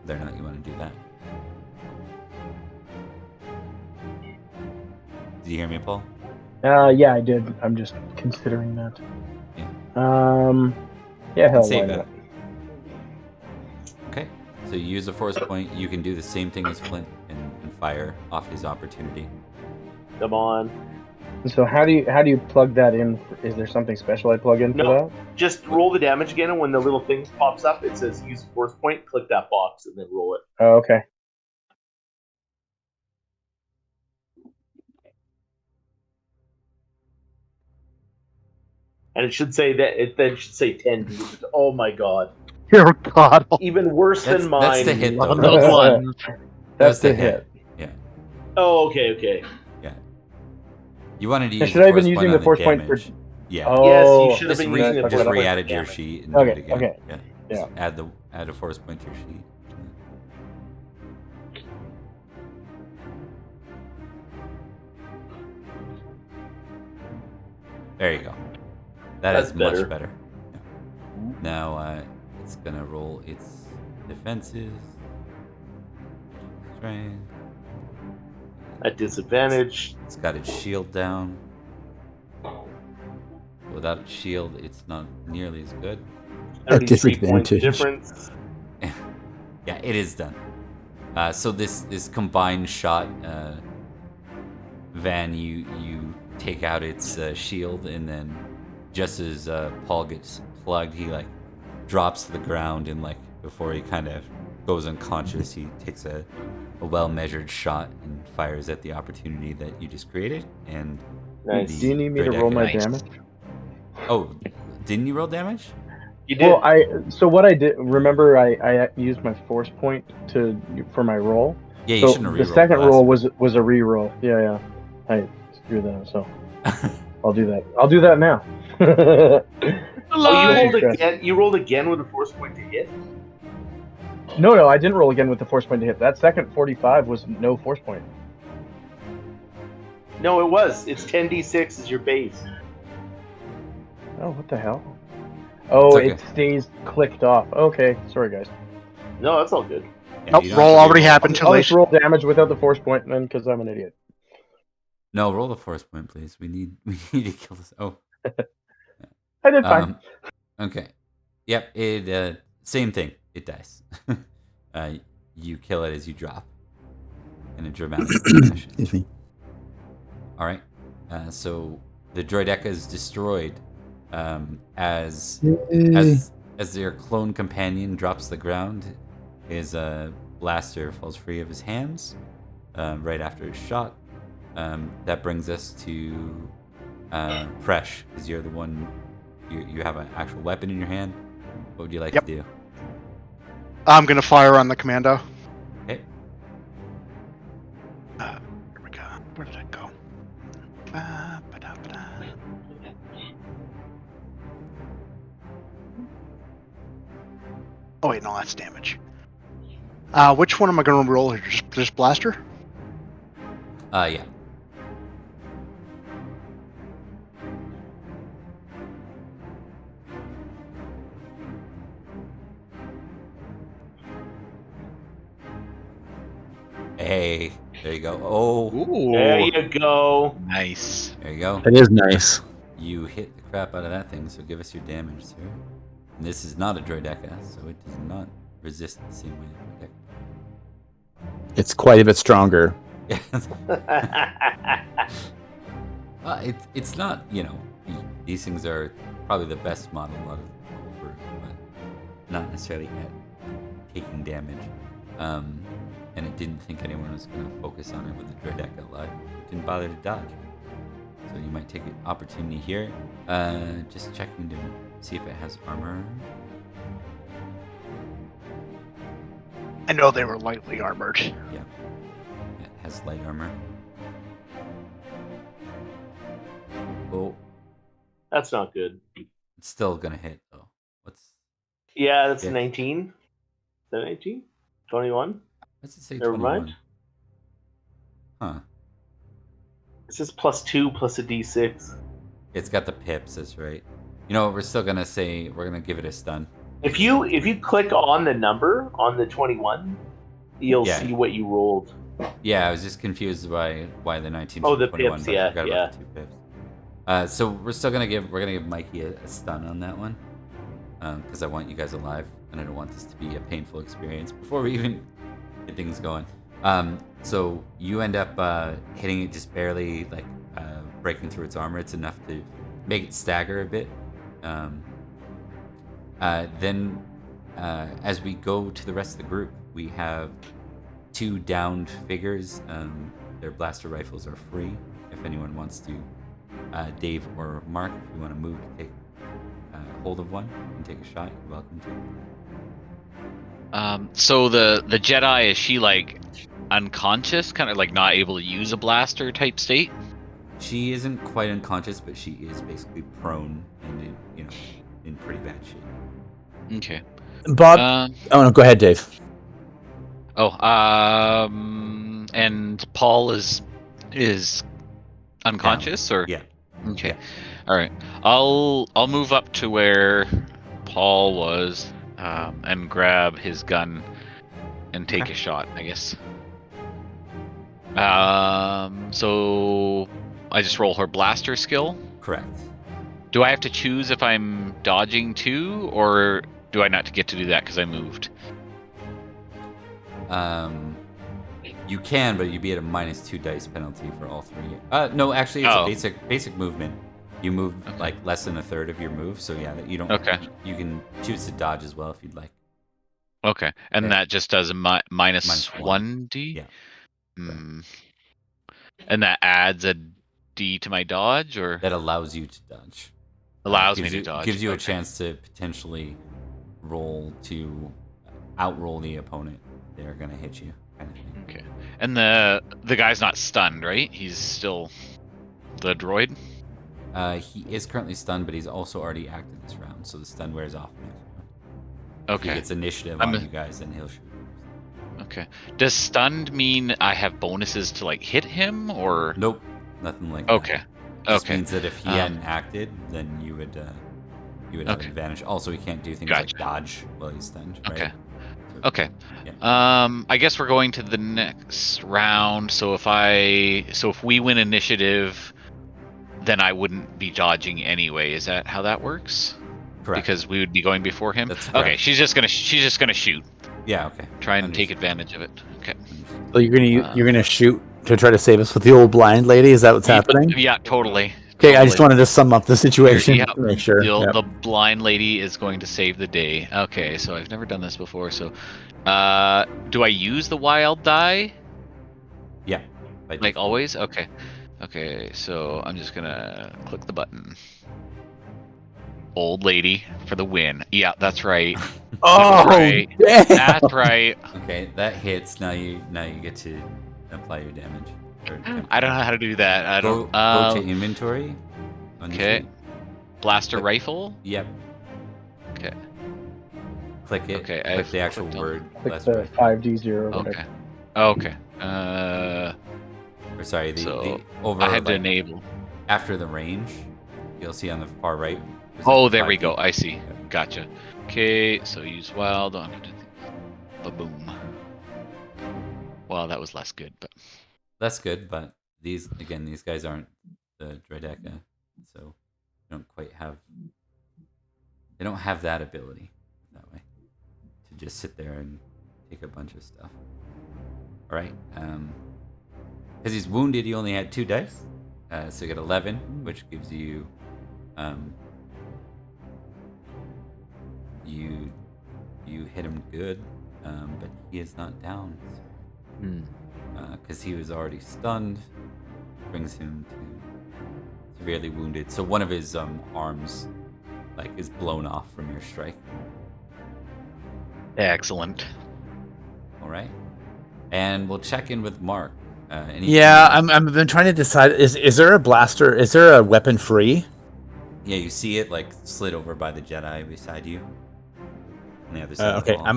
Whether or not you want to do that. Did you hear me, Paul? Yeah, I did. I'm just considering that. Yeah, hell, why Save not? it. Okay. So you use a force point. You can do the same thing as Flint and fire off his opportunity. Come on. So how do you plug that in? Is there something special I plug in for No. that? Just roll the damage again, and when the little thing pops up, it says use force point. Click that box, and then roll it. Oh, okay. And it should say that. It then should say 10. Oh my god! Dear God. Even worse than mine. That's the hit though. Love those ones. That's the the hit. Yeah. Oh, okay. You wanted to So use should the I have been force using point the on force point for? damage. Yeah. Oh, Yes, you should have Just been using the force point re-added for your damage. sheet and Okay, do it again. okay. Yeah. Yeah. Just add a force point to your sheet. There you go. That's That's much better. better. Yeah. Now it's gonna roll its defenses. Strength. At disadvantage. It's got its shield down. Without its shield, it's not nearly as good. 33 points disadvantage. difference. Yeah, it is done. So this combined shot, Van, you take out its shield, and then just as Paul gets plugged, he like drops to the ground, and like before he kind of goes unconscious, he takes a well-measured shot and fires at the opportunity that you just created. And Nice. the Do you need me to Droideka- roll my Nice. damage? Oh, didn't you roll damage? You did. Well, so what I did. Remember, I used my force point for my roll. Yeah, you So shouldn't have the rerolled second last roll one. was a re-roll. Yeah. I screwed that up. So I'll do that. I'll do that now. Oh, you rolled Stress. again. You rolled again with a force point to hit. No, I didn't roll again with the force point to hit. That second 45 was no force point. No, it was. It's 10d6 is your base. Oh, what the hell? Oh, It's it stays clicked off. Okay, sorry guys. No, that's all good. Yeah, Nope, you don't roll have to already reroll. happened. Too I'll late. just roll damage without the force point then, because I'm an idiot. No, roll the force point, please. We need to kill this. Oh, I did fine. okay. Yep. It same thing. It dies. You kill it as you drop in a dramatic fashion. Excuse me. All right. So the Droideka is destroyed as their clone companion drops the ground. His blaster falls free of his hands right after his shot. That brings us to Presh, because you're the one. You have an actual weapon in your hand. What would you like Yep. to do? I'm gonna fire on the commando. Okay. Here we go. Where did it go? Ba-da-ba-da. Oh wait, no, that's damage. Which one am I gonna roll here? Just blaster? Yeah. Hey, there you go. Oh, There you go. Nice. there you go. It is nice. You hit the crap out of that thing, so give us your damage, sir. And this is not a Droideka, so it does not resist the same way a Droideka. It's quite a bit stronger. Yeah. It's not, these things are probably the best model out of the whole group, but not necessarily at taking damage. And it didn't think anyone was going to focus on it with the Droideka alive. It didn't bother to dodge. So you might take an opportunity here. Just checking to see if it has armor. I know they were lightly armored. Yeah. It has light armor. Oh, That's not good. it's still going to hit, though. Yeah, that's Yeah. 19. Is that 19? 21? What's it say? Never 21? mind. Huh. It says +2 plus a d6. It's got the pips, that's right. You know what, we're still going to say, we're going to give it a stun. If you click on the number on the 21, you'll Yeah. see what you rolled. Yeah, I was just confused by why the 19 Oh, to the 21, pips, but I yeah, forgot about the 2 pips. So we're gonna give Mikey a stun on that one, because I want you guys alive, and I don't want this to be a painful experience before we even get things going. So you end up hitting it just barely, like breaking through its armor. It's enough to make it stagger a bit. Then, as we go to the rest of the group, we have 2 downed figures. Their blaster rifles are free. If anyone wants to, Dave or Mark, if you want to move to take hold of one and take a shot, you're welcome to. So the Jedi, is she like unconscious, kind of like not able to use a blaster type state? She isn't quite unconscious, but she is basically prone and in pretty bad shape. Okay. Bob. Oh no, go ahead, Dave. And Paul is unconscious, or Yeah. okay, Yeah. all right. I'll move up to where Paul was, and grab his gun and take a shot, I guess. So I just roll her blaster skill. Correct. Do I have to choose if I'm dodging too, or do I not get to do that because I moved? You can, but you'd be at a -2 dice penalty for all 3. No, actually, it's Oh. a basic movement. You move Okay. like less than a third of your move, so yeah, you don't. Okay. You can choose to dodge as well if you'd like. Okay, and Okay. that just does a minus Minus 1. 1d. Yeah. Hmm. And that adds a d to my dodge, or That allows you to dodge. allows me to dodge. Gives you a Okay. chance to potentially roll to outroll the opponent. They're gonna hit you, kind of thing. Okay. And the guy's not stunned, right? He's still the droid. He is currently stunned, but he's also already acted this round, so the stun wears off next round. If he Okay. gets initiative I'm on a- you guys, then he'll shoot. Okay. Does stunned mean I have bonuses to like hit him, or? Nope, nothing like Okay. that. Just Okay. means that if he hadn't acted, then you would have Okay. advantage. Also, he can't do things Gotcha. like dodge while he's stunned. Right? Okay. So, Okay. Yeah. I guess we're going to the next round. So if we win initiative, then I wouldn't be dodging anyway. Is that how that works? Correct. Because we would be going before him. That's Okay. correct. She's just gonna shoot. Yeah. Okay. Try and take Understood. advantage of it. Okay. So you're gonna shoot to try to save us with the old blind lady? Is that what's happening? Yeah. Totally. Okay, I just wanted to sum up the situation Yeah, to make sure. Yep. The blind lady is going to save the day. Okay, so I've never done this before. So, do I use the wild die? Yeah. by Like default. always? Okay. Okay, so I'm just gonna click the button. Old lady for the win. Yeah, that's right. Oh, right. damn. That's right. Okay, that hits. Now you get to apply your damage. I don't know how to do that. I Go, don't. go to inventory. on your Okay. sheet. Blaster Click- rifle. Yep. Okay. Click it. Okay, Click I've the actual clicked on word. Click last the word. 5D0. Okay. Okay. Or sorry, the So, over I had to like, enable. after the range. You'll see on the far right. there's Oh, like there we 5D. go. I see. Gotcha. Okay, so use wild on. Ba-boom. Well, that was less good, but That's good, but these guys aren't the Droideka, so they don't quite have. They don't have that ability that way to just sit there and take a bunch of stuff. All right, because he's wounded, he only had 2 dice, so you get 11, which gives you, you hit him good, but he is not down. Because he was already stunned, brings him to severely wounded. So one of his arms, is blown off from your strike. excellent. All right, and we'll check in with Mark. Yeah, I've been trying to decide. Is there a blaster? Is there a weapon free? Yeah, you see it slid over by the Jedi beside you. On the other side. Okay, of the wall. I'm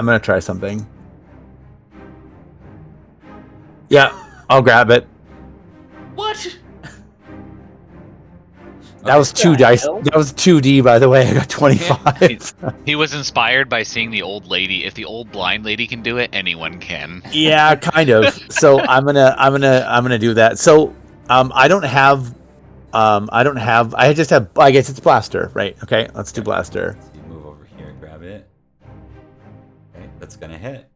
gonna try something. Yeah, I'll grab it. What? That was 2 dice. That was 2D, by the way. I got 25. He was inspired by seeing the old lady. If the old blind lady can do it, anyone can. Yeah, kind of. So I'm gonna do that. So I just have. I guess it's blaster, right? Okay, let's do blaster. So you move over here, grab it. Okay, that's gonna hit.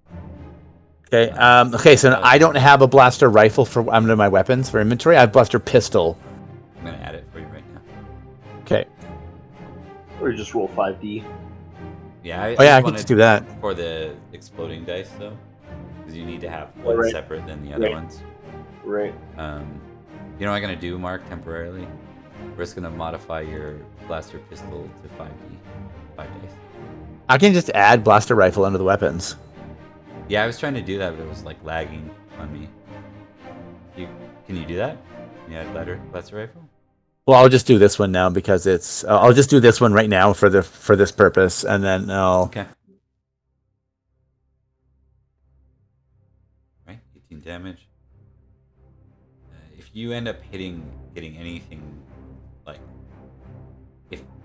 Okay. Okay. So I don't have a blaster rifle for under my weapons for inventory. I have blaster pistol. I'm gonna add it for you right now. Okay. Or just roll 5D. Yeah. Oh yeah, I just can wanted just do that. for the exploding dice though, because you need to have one Right. separate than the other Right. ones. Right. You know what I'm gonna do, Mark, temporarily? We're just gonna modify your blaster pistol to 5D, 5 dice. I can just add blaster rifle under the weapons. Yeah, I was trying to do that, but it was lagging on me. Can you do that? Can you add blaster rifle? Well, I'll just do this one now because it's. I'll just do this one right now for this purpose, and then I'll. Okay. Right, 18 damage. If you end up getting anything,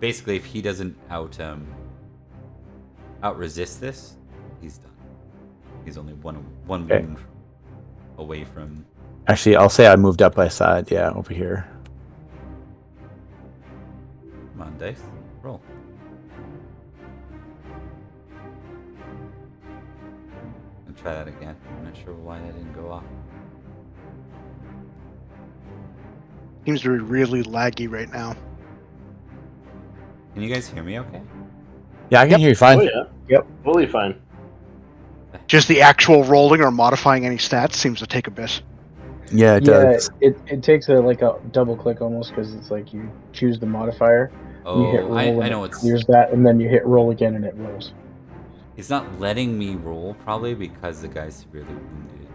if he doesn't out resist this, he's done. He's only one Okay. wound away from. Actually, I'll say I moved up by side. Yeah, over here. Come on, dice, roll. try that again. I'm not sure why that didn't go off. Seems to be really laggy right now. Can you guys hear me okay? Yeah, I can hear you fine. Oh yeah. Yep. Fully fine. Just the actual rolling or modifying any stats seems to take a bit. Yeah, it Yeah, does. it takes a double click almost because it's like you choose the modifier, you hit Oh, roll, I and know it it's clears that, and then you hit roll again, and it rolls. not letting me roll probably because the guy's severely wounded.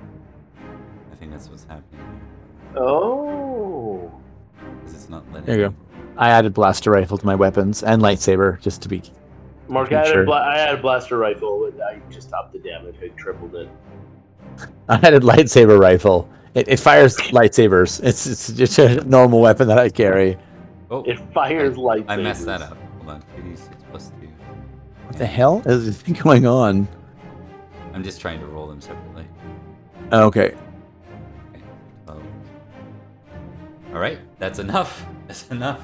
I think that's what's happening here. Oh. Because it's not letting There you me go. I added blaster rifle to my weapons and lightsaber just to be. Mark, Make sure. I had a blaster rifle. I just upped the damage. I tripled it. I added lightsaber rifle. It fires lightsabers. It's just a normal weapon that I carry. Oh, It fires lightsabers. I messed that up. Hold on. 2d6 plus 2. What the hell is going on? I'm just trying to roll them separately. Okay. Okay. 12. All right. That's enough. That's enough.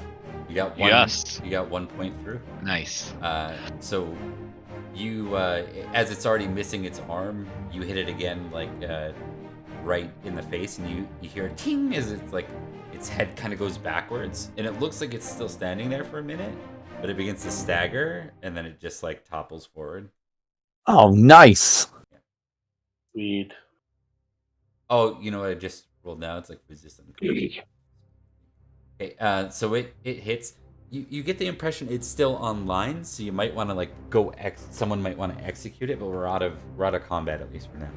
You got one. Yes. You got 1 point through. Nice. So you, as it's already missing its arm, you hit it again, like right in the face, and you hear a ting as it's like its head kind of goes backwards, and it looks like it's still standing there for a minute, but it begins to stagger, and then it just like topples forward. Oh, nice. Sweet. Oh, you know what I just rolled now? It's like resistant. Okay, so it hits. You get the impression it's still online, so you might want to like someone might want to execute it, but we're out of combat at least for now.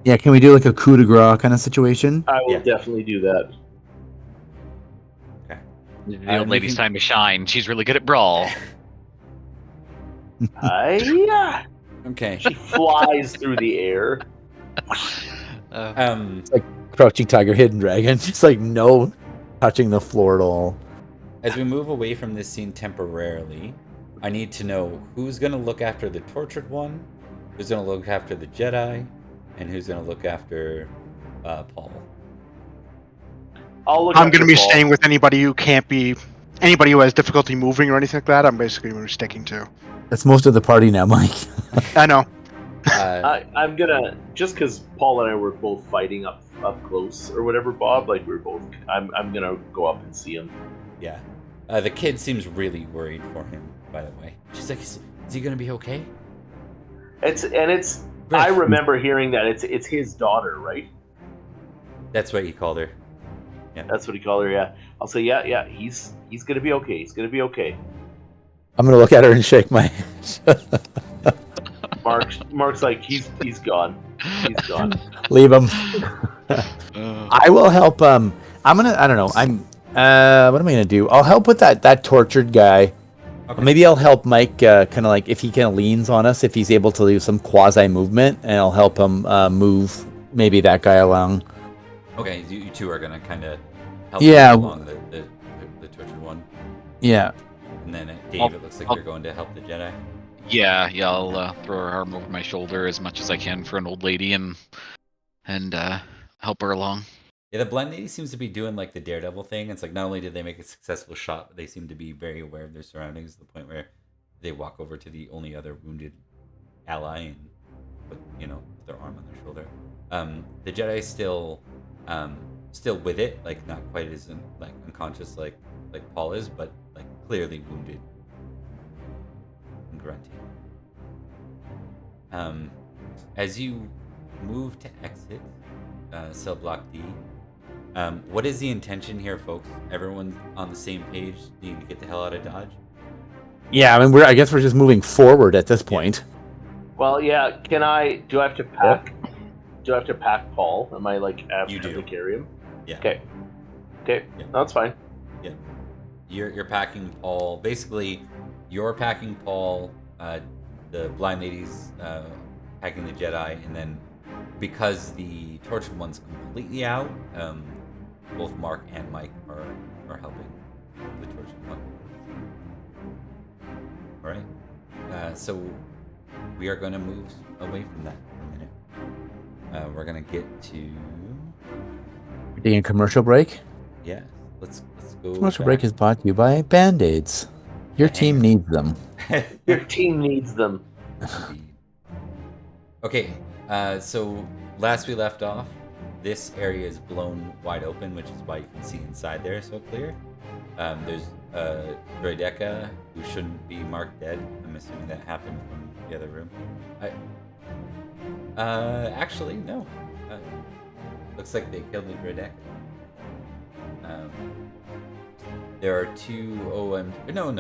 Yeah, can we do like a coup de grace kind of situation? I will Yeah. definitely do that. Okay. The old lady's time to shine. She's really good at brawl. Yeah. Okay. She flies through the air. Crouching tiger, hidden dragon. Just like no touching the floor at all. As we move away from this scene temporarily, I need to know who's going to look after the tortured one, who's going to look after the Jedi, and who's going to look after Paul. I'll look I'm after going to be Paul. staying with anybody who anybody who has difficulty moving or anything like that. I'm basically going to be sticking to. That's most of the party now, Mike. I know. I'm gonna, just because Paul and I were both fighting up close or whatever, Bob. Like we're both. I'm gonna go up and see him. Yeah. The kid seems really worried for him, by the way. She's like, is he going to be okay? I remember hearing that it's his daughter, right? That's what he called her. Yeah. That's what he called her. Yeah. I'll say yeah. He's gonna be okay. He's gonna be okay. I'm gonna look at her and shake my head. Mark's like he's gone. He's gone. Leave him. I will help. I don't know. What am I gonna do? I'll help with that tortured guy. Okay. Maybe I'll help Mike. Kind of like if he kind of leans on us, if he's able to do some quasi movement, and I'll help him move maybe that guy along. Okay, you two are gonna kind of help Yeah. him along the tortured one, Yeah. and then Dave, it looks like you're going to help the Jedi. Yeah, I'll throw her arm over my shoulder as much as I can for an old lady and help her along. Yeah, the blind lady seems to be doing like the Daredevil thing. It's like not only did they make a successful shot, but they seem to be very aware of their surroundings to the point where they walk over to the only other wounded ally and put their arm on their shoulder. The Jedi's still with it, like not quite as unconscious like Paul is, but like clearly wounded and grunting. As you move to exit cell block D, what is the intention here, folks? Everyone on the same page? Need to get the hell out of Dodge? Yeah. I mean, I guess we're just moving forward at this point. Well, yeah. Do I have to pack? Do I have to pack Paul? Am I like have to carry him? Yeah. Okay. Yeah. That's fine. Yeah. You're packing Paul. Basically, you're packing Paul. The blind lady's packing the Jedi, and then because the tortured one's completely out, both Mark and Mike are helping the tortured one. All right. So we are going to move away from that for a minute. We're going to get to Taking a commercial break. yeah. Let's go. Commercial break is brought to you by Band-Aids. Your team needs them. Your team needs them. Indeed. Okay. So last we left off, this area is blown wide open, which is why you can see inside there so clear. There's a droideka who shouldn't be marked dead. I'm assuming that happened from the other room. Actually, no. Looks like they killed the droideka. There are two No.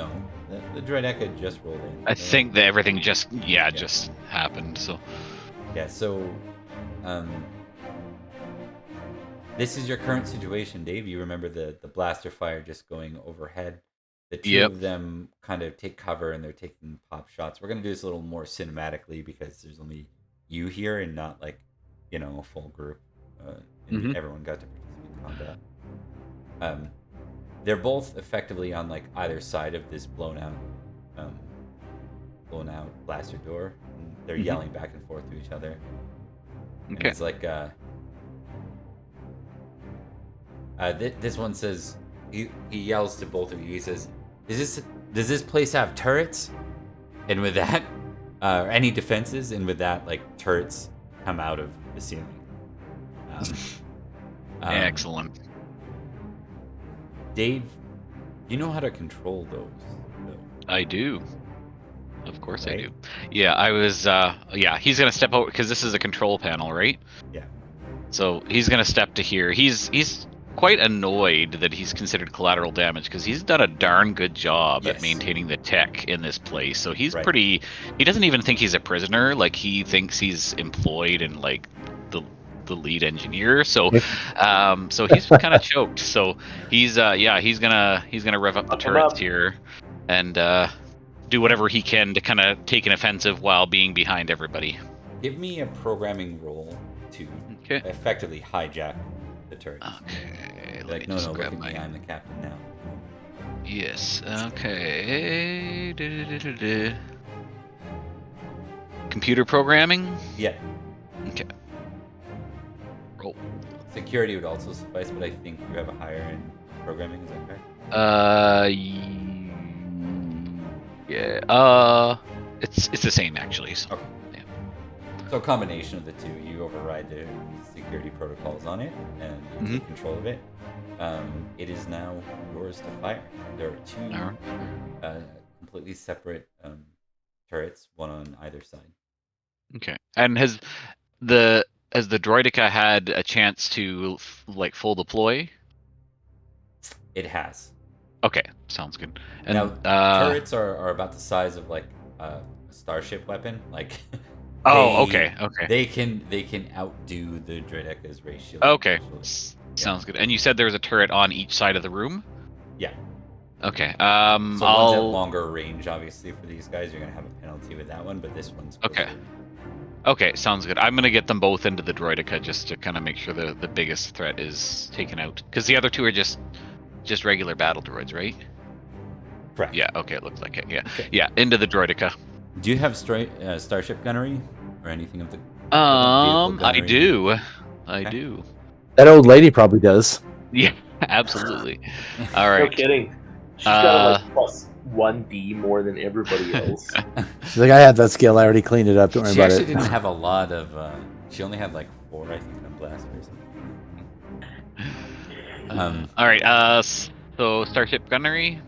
The droideka just rolled in. I think that everything just just happened. So yeah. So, this is your current situation, Dave. You remember the blaster fire just going overhead. The two of them kind of take cover and they're taking pop shots. We're gonna do this a little more cinematically because there's only you here and not like, a full group. And everyone got to participate in combat. They're both effectively on like either side of this blown out blaster door. And they're yelling back and forth to each other. And it's like this one says he yells to both of you. He says, does this place have turrets? And with that, any defenses? And with that, like turrets come out of the ceiling. excellent. Dave, you know how to control those? I do. Of course Right? I do. Yeah, I was. He's gonna step over because this is a control panel, right? Yeah. So he's gonna step to here. He's quite annoyed that he's considered collateral damage because he's done a darn good job at maintaining the tech in this place. So he's pretty. He doesn't even think he's a prisoner. Like he thinks he's employed in like the lead engineer. So so he's kind of choked. So he's gonna rev up the turrets here and do whatever he can to kind of take an offensive while being behind everybody. Give me a programming roll to effectively hijack the turrets. Okay. Like, no, look at me, I'm the captain now. Yes. Okay. Computer programming? Yeah. Okay. Roll. Security would also suffice, but I think you have a higher in programming, is that correct? Yeah. It's the same actually. So. Okay. Yeah. So a combination of the two, you override the security protocols on it and you take control of it. It is now yours to fire. There are two completely separate turrets, one on either side. Okay. And has the droideka had a chance to like full deploy? It has. Okay, sounds good. And now turrets are about the size of like a starship weapon. Like okay. They can outdo the droideka's ray shield. Okay. Sounds good. And you said there was a turret on each side of the room? Yeah. Okay. So one's at longer range, obviously, for these guys. You're gonna have a penalty with that one, but this one's closer. Okay, sounds good. I'm gonna get them both into the droideka just to kind of make sure the biggest threat is taken out, because the other two are just regular battle droids, right? Correct. Yeah. Okay, it looks like it. Yeah. Okay. Yeah. Into the droideka. Do you have starship gunnery or anything of the? I do. I do. That old lady probably does. Yeah, absolutely. All right. No kidding. She's got like plus 1D more than everybody else. She's like, I have that skill. I already cleaned it up. Don't worry about it. She actually didn't have a lot of. She only had like 4, I think, on blaster or something. All right. So starship gunnery.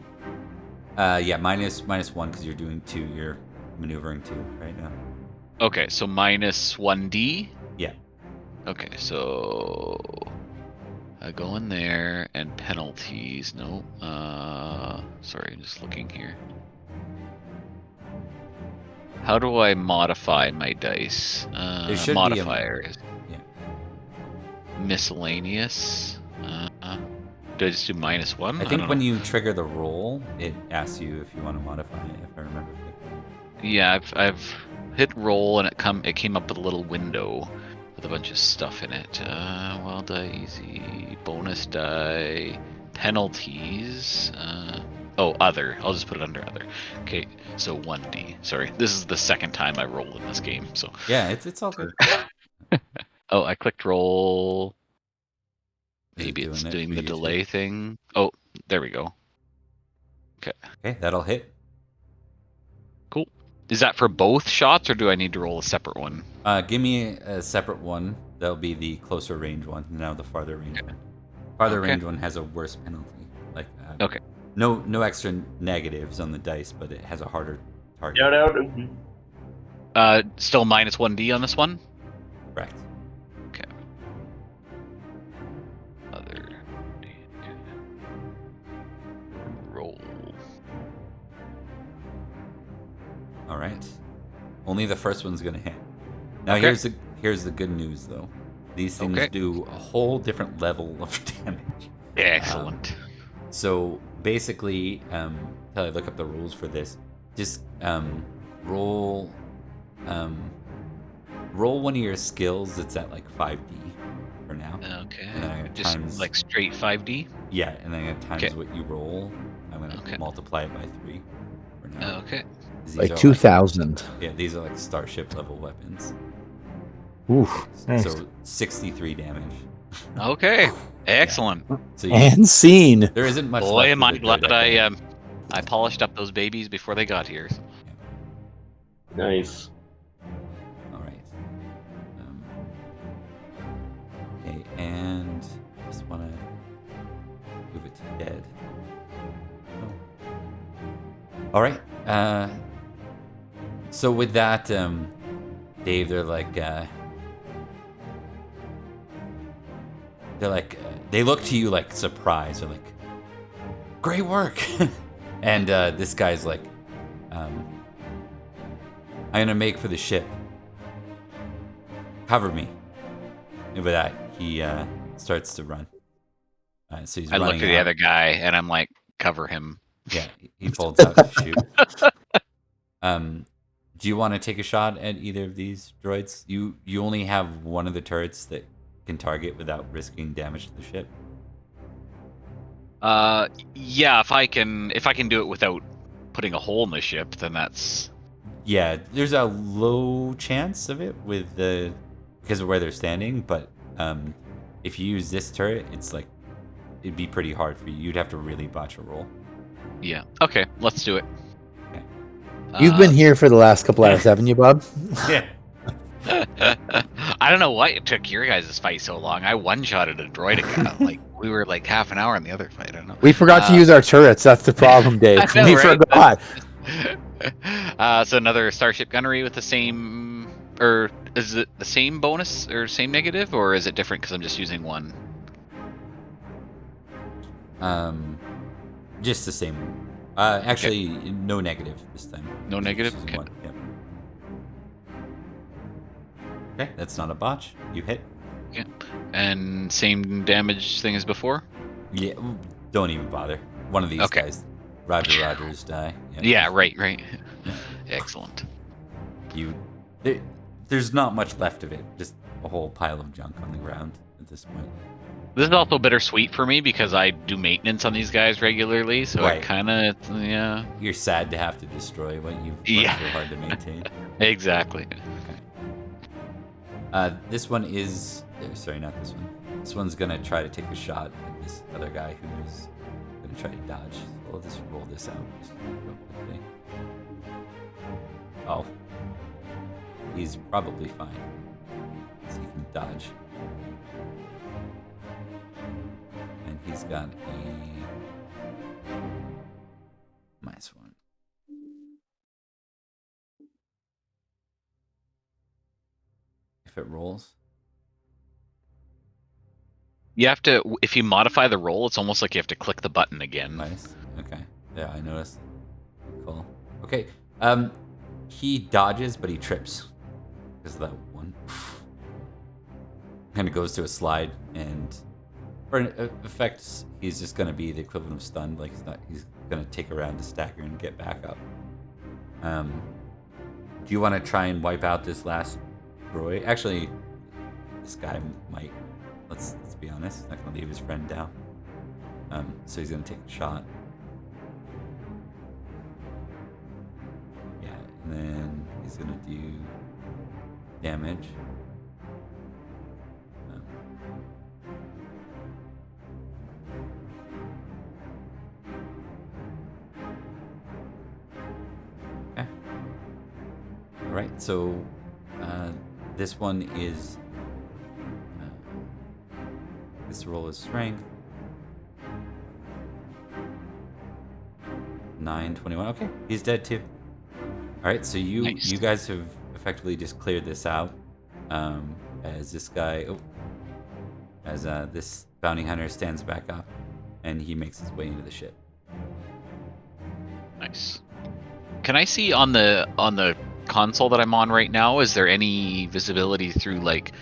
Yeah, minus 1 because you're doing 2. You're maneuvering 2 right now. Okay, so minus 1D. Yeah. Okay, so I go in there and penalties. No. Sorry, I'm just looking here. How do I modify my dice? There should modifiers. Yeah. Miscellaneous. Do I just do -1? I think when you trigger the roll, it asks you if you want to modify it, if I remember correctly. Yeah, I've hit roll and it came up with a little window with a bunch of stuff in it. Wild die, easy, bonus die, penalties. Other. I'll just put it under other. Okay, so 1D. Sorry, this is the second time I rolled in this game. So yeah, it's all good. Oh, I clicked roll. Maybe it's doing the delay thing. Oh, there we go. Okay. Okay, that'll hit. Cool. Is that for both shots, or do I need to roll a separate one? Give me a separate one. That'll be the closer range one. Now the farther range one. Farther Okay. range one has a worse penalty. Like Okay. no extra negatives on the dice, but it has a harder target. Shout out. Still minus 1d on this one. Correct. Okay. Other roll. All right. Only the first one's gonna hit. Now Okay. here's the good news though. These things Okay. do a whole different level of damage. Excellent. So basically, until I look up the rules for this, just roll one of your skills that's at like 5d for now. Okay. And then I'm gonna Just times like straight 5d. yeah, and then I'm gonna times Okay. what you roll. I'm gonna Okay. multiply it by 3 for now. Okay. 'Cause these Like are 2,000. yeah, these are like starship level weapons. Oof. Nice. So 63 damage. Okay. Excellent. So you, And scene. there isn't much. Boy, left am of I the glad Togruta. I polished up those babies before they got here. Nice. All right. Okay, and just want to move it to dead. Oh. All right. So with that, Dave, they're like, they look to you like surprised. They're like, great work. And this guy's like, I'm gonna make for the ship. Cover me. And with that, he starts to run. So he's I running look at the out. other guy and I'm like, cover him. Yeah, he folds out to shoot. Do you want to take a shot at either of these droids? You only have one of the turrets that can target without risking damage to the ship. Yeah, if I can do it without putting a hole in the ship, then that's Yeah, there's a low chance of it with because of where they're standing, but if you use this turret, it'd be pretty hard for you. You'd have to really botch a roll. yeah. Okay, let's do it. Okay. You've been here for the last couple hours, haven't you, Bob? Yeah. I don't know why it took your guys' fight so long. I one-shotted a droid again. Like we were like half an hour in the other fight. I don't know. We forgot to use our turrets. That's the problem, Dave. I know, We right? forgot. So another starship gunnery with the same, or is it the same bonus or same negative, or is it different because I'm just using one? Just the same. Actually, no negative this time. No negative? Just Okay. one, yep. Okay, that's not a botch. You hit. And same damage thing as before? Yeah, don't even bother. One of these Okay. guys. Roger Rogers die. Yep. Yeah, right. Excellent. There's not much left of it. Just a whole pile of junk on the ground at this point. This is also bittersweet for me because I do maintenance on these guys regularly, so Right. it kind of, yeah. You're sad to have to destroy what you've worked Yeah. so hard to maintain. Exactly. This one is... Sorry, not this one. This one's going to try to take a shot at this other guy who's going to try to dodge. So I'll just roll this out just real quickly. Oh. He's probably fine. So he can dodge. And he's got a... -1. If it rolls. You have to, if you modify the roll, it's almost like you have to click the button again. Nice. Okay. Yeah, I noticed. Cool. Okay. He dodges, but he trips because of that one. Kind of goes to a slide, and for an effect, he's just gonna be the equivalent of stunned. Like he's gonna take a round to stagger and get back up. Do you want to try and wipe out this last droid? Actually, this guy might. Let's be honest. He's not gonna leave his friend down. So he's gonna take a shot. Yeah, and then he's gonna do damage. Okay. right, so this one is this roll is strength. 9, 21. Okay, he's dead too. All right, so you guys have effectively just cleared this out. As this guy, as this bounty hunter stands back up, and he makes his way into the ship. Nice. Can I see on the console that I'm on right now? Is there any visibility through like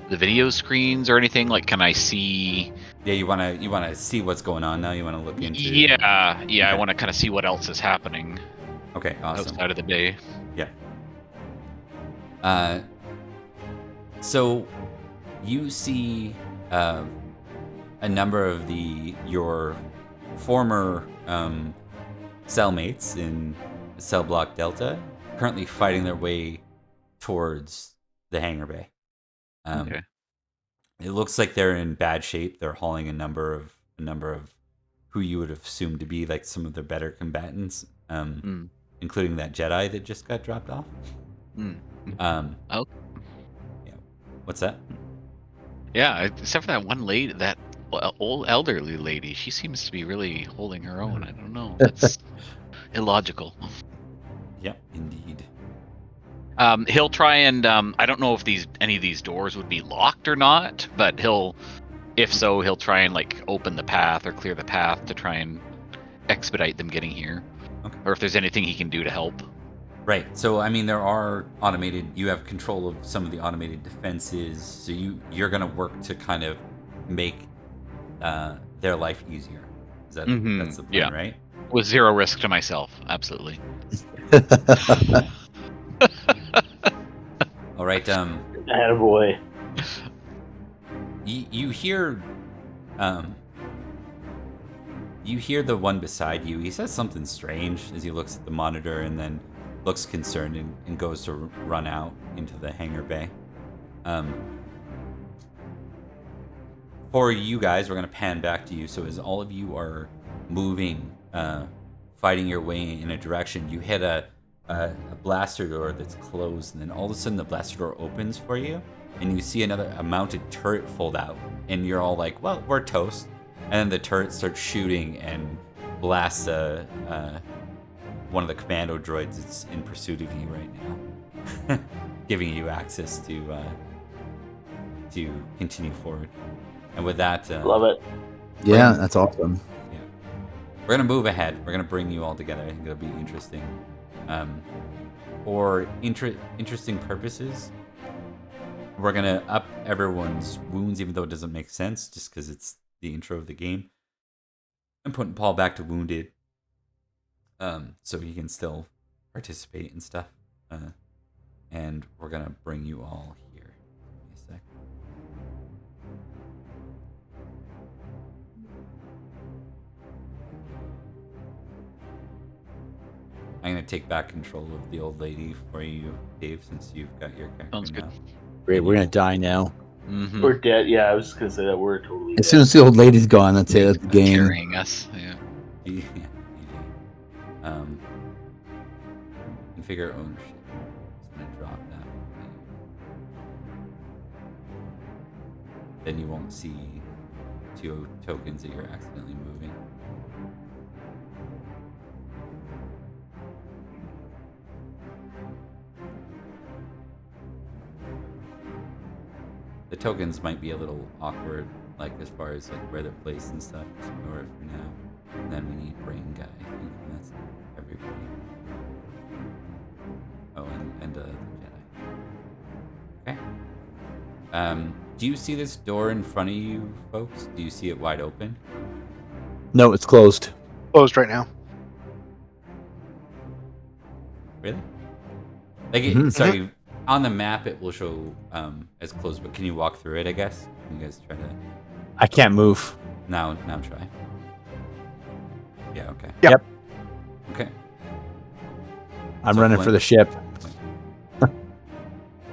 the video screens or anything? Like, can I see? Yeah, you wanna see what's going on now. You wanna look into. Yeah. Okay. I want to kind of see what else is happening. Okay, awesome. Outside of the bay. Yeah. So you see a number of your former cellmates in Cell Block Delta currently fighting their way towards the hangar bay. Okay. It looks like they're in bad shape. They're hauling a number of who you would have assumed to be like some of the better combatants, including that Jedi that just got dropped off. Oh. Yeah. What's that? Yeah, except for that one lady, that old elderly lady. She seems to be really holding her own. I don't know. That's illogical. Yep, indeed. He'll try and I don't know if any of these doors would be locked or not, but if so, he'll try and like open the path or clear the path to try and expedite them getting here. Okay. Or if there's anything he can do to help. Right. So I mean, there are automated. You have control of some of the automated defenses. So you're gonna work to kind of make their life easier. Is that that's the plan, right? With zero risk to myself, absolutely. All right. Attaboy. You hear the one beside you. He says something strange as he looks at the monitor and then looks concerned and goes to run out into the hangar bay. For you guys, we're going to pan back to you. So as all of you are moving, fighting your way in a direction, you hit a blaster door that's closed, and then all of a sudden the blaster door opens for you, and you see a mounted turret fold out, and you're all like, well, we're toast. And then the turret starts shooting and blasts one of the commando droids that's in pursuit of you right now, giving you access to continue forward. And with that, love it. Yeah, that's awesome. Yeah, we're gonna move ahead. We're gonna bring you all together. I think it'll be interesting. For interesting purposes, we're gonna up everyone's wounds, even though it doesn't make sense, just because it's the intro of the game. I'm putting Paul back to wounded, so he can still participate and stuff. And we're gonna bring you all here. Give me a sec. I'm gonna take back control of the old lady for you, Dave, since you've got your character Sounds good. now. Great, we're gonna die now. Mm-hmm. We're dead. Yeah, I was just gonna say that we're totally As dead. soon as the old lady's gone, that's it. That's the game. Carrying us. Yeah. Yeah. Configure ownership. Just gonna drop that. Then you won't see 2 tokens that you're accidentally moving. The tokens might be a little awkward, like as far as like where they're placed and stuff. Just ignore it for now. And then we need brain guy. I think and that's everybody. Oh, and the Jedi. Okay. Do you see this door in front of you, folks? Do you see it wide open? No, it's closed. Closed right now. Really? Like, sorry. On the map, it will show as closed, but can you walk through it? I guess. Can you guys try to? I can't move. Now try. Yeah. Okay. Yep. Okay. I'm So running Flint- for the ship.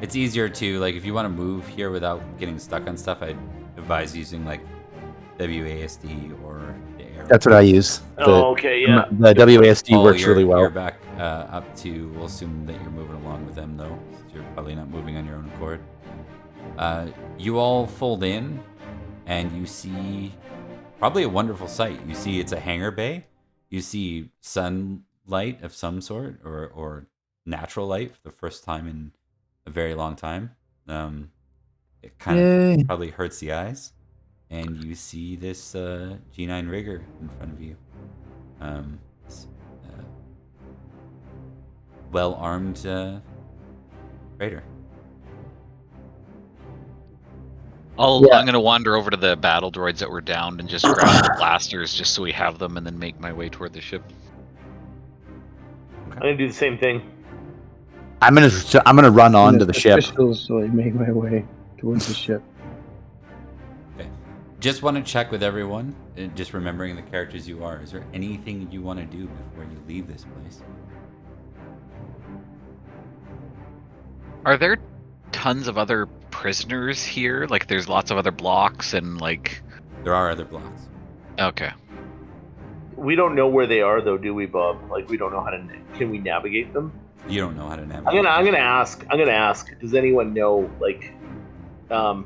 It's easier to, like, if you want to move here without getting stuck on stuff, I'd advise using like WASD or the area. That's what I use. Oh, okay, yeah. The WASD Paul, works really well. You're back up to. We'll assume that you're moving along with them, though. Since you're probably not moving on your own accord. You all fold in, and you see probably a wonderful sight. You see it's a hangar bay. You see sunlight of some sort, or natural light for the first time in a very long time. It kind of probably hurts the eyes. And you see this G9 rigger in front of you. Well-armed raider. I'm gonna wander over to the battle droids that were downed and just grab the blasters, just so we have them, and then make my way toward the ship. I'm gonna do the same thing. I'm gonna run onto the ship. So I make my way towards the ship. Okay. Just want to check with everyone, just remembering the characters you are. Is there anything you want to do before you leave this place? Are there tons of other prisoners here? Like, there's lots of other blocks and like. There are other blocks. Okay. We don't know where they are, though, do we, Bob? Like, we don't know how to. Can we navigate them? You don't know how to navigate. I'm gonna ask. Does anyone know, like, Or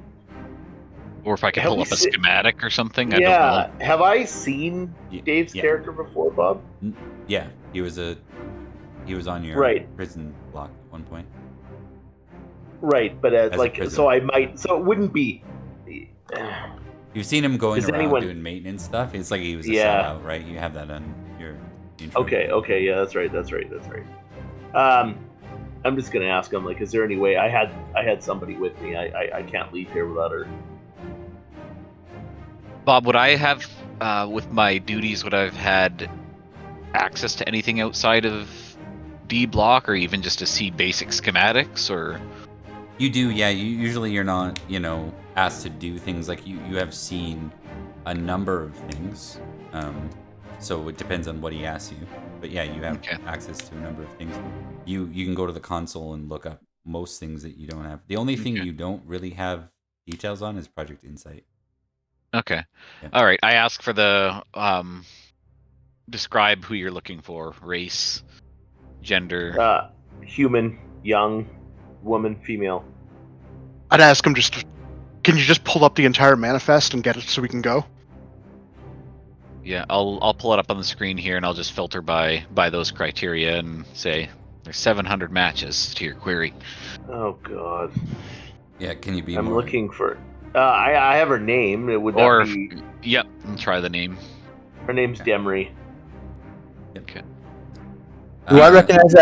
if I can Have pull we up a se- schematic or something? I yeah, don't know. have I seen Dave's yeah. character before, Bob? Yeah, he was on your Right. prison block at one point. Right, but as As a like, prisoner. so I might. So it wouldn't be. You've seen him going Does around anyone- doing maintenance stuff. It's like he was a Yeah. sellout, right? You have that on your intro. Okay, yeah, that's right. I'm just gonna ask him, like, is there any way I had somebody with me? I can't leave here without her. Bob, would I have, with my duties, would I have had access to anything outside of D block, or even just to see basic schematics, or? You do, yeah. Usually you're not, asked to do things like you have seen a number of things. So it depends on what he asks you. But yeah, you have access to a number of things. You can go to the console and look up most things that you don't have. The only thing you don't really have details on is Project Insight. Okay. Yeah. All right. I ask for the describe who you're looking for: race, gender. Human, young, woman, female. I'd ask him can you just pull up the entire manifest and get it so we can go? Yeah, I'll pull it up on the screen here, and I'll just filter by those criteria and say there's 700 matches to your query. Oh God. Yeah, can you be I'm more... looking for. I have her name. Would that Or be? yep, I'll try the name. Her name's Demry. Okay. Do I recognize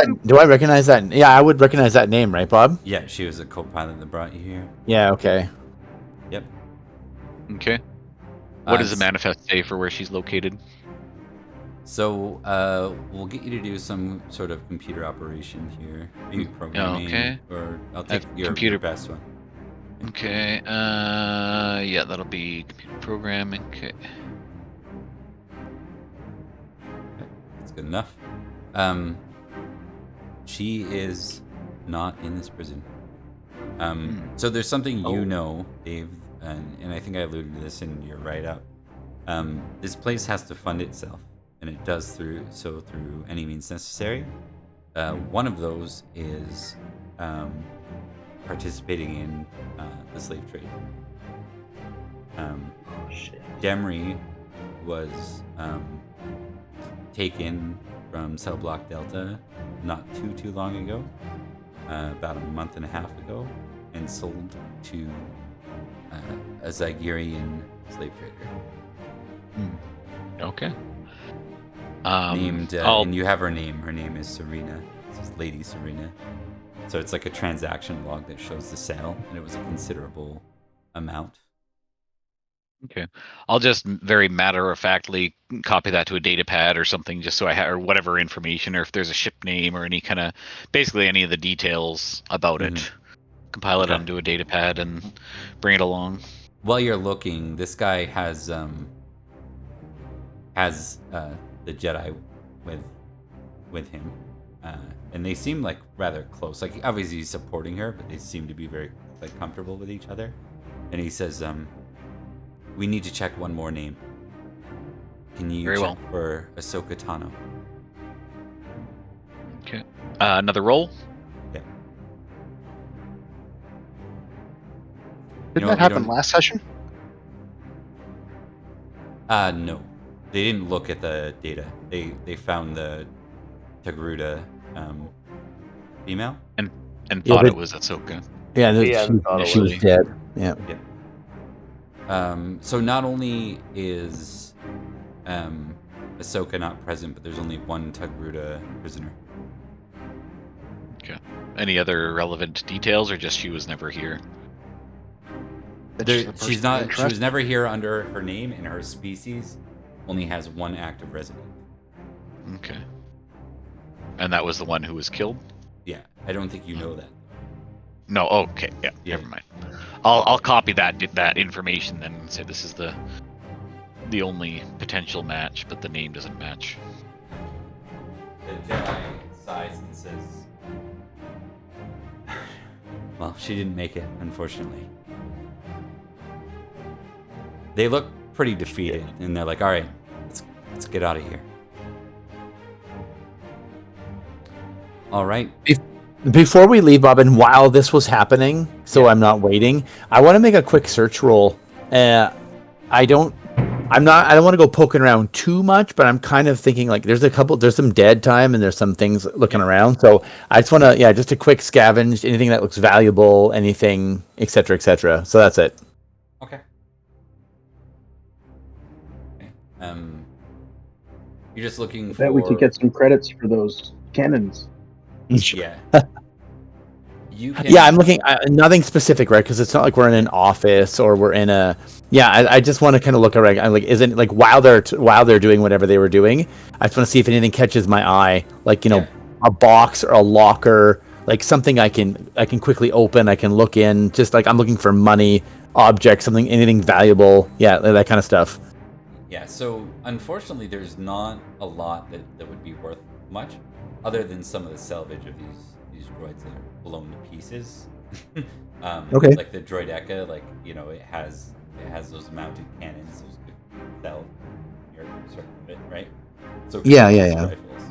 that? Yeah, I would recognize that name, right, Bob? Yeah, she was a co-pilot that brought you here. Yeah. Okay. Yep. Okay. What does the manifest say for where she's located? So, we'll get you to do some sort of computer operation here. Maybe programming. Okay. Or I'll take your best one. Okay. Yeah, that'll be computer programming. Okay. That's good enough. She is not in this prison. So there's something you know, Dave, and I think I alluded to this in your write-up. This place has to fund itself, and it does through any means necessary. One of those is participating in the slave trade. Demry was taken from Cell Block Delta not too long ago, about a month and a half ago, and sold to a Zygerian slave trader. Okay. Named, and you have her name. Her name is Serena. This is Lady Serena. So it's like a transaction log that shows the sale, and it was a considerable amount. Okay. I'll just very matter-of-factly copy that to a data pad or something, just so I have, or whatever information, or if there's a ship name or any kind of, basically any of the details about it. Compile it onto a data pad and bring it along. While you're looking, this guy has the Jedi with him, and they seem like rather close. Like obviously he's supporting her, but they seem to be very comfortable with each other. And he says, "We need to check one more name. Can you Very check well. for Ahsoka Tano? Okay. Another roll. Yeah. Didn't what, that happen last session? No. They didn't look at the data. They found the Togruta female. And Yeah, thought but- it was Ahsoka. Yeah, Yeah, she, thought it she was was. dead. Yeah. So not only is Ahsoka not present, but there's only one Togruta prisoner. Okay. Any other relevant details, or just she was never here? She's not. She was never here under her name, and her species only has one active resident. Okay. And that was the one who was killed? Yeah, I don't think you know that. No. Okay. Yeah. Never mind. I'll copy that information then and say this is the only potential match, but the name doesn't match. The Jedi sighs and says, "Well, she didn't make it, unfortunately." They look pretty defeated, and they're like, "All right, let's get out of here." All right. Before we leave, Bob, and while this was happening, so I'm not waiting, I want to make a quick search roll. I don't want to go poking around too much, but I'm kind of thinking like there's some dead time and there's some things looking around. So I just want to, just a quick scavenge, anything that looks valuable, anything, etc., etc. So that's it. Okay. You're just looking for. Bet we could get some credits for those cannons. Yeah. You can. Yeah, I'm looking nothing specific, right? Because it's not like we're in an office or we're in a. Yeah, I just want to kind of look around. I'm like, isn't like while they're doing whatever they were doing, I just want to see if anything catches my eye, like a box or a locker, like something I can quickly open. I can look in. Just like I'm looking for money, objects, anything valuable. Yeah, that kind of stuff. Yeah. So unfortunately, there's not a lot that would be worth much, other than some of the salvage of these droids that are blown to pieces. Okay. Like the droideka, it has those mounted cannons, those could sell your certain of it, right? So Yeah. rifles.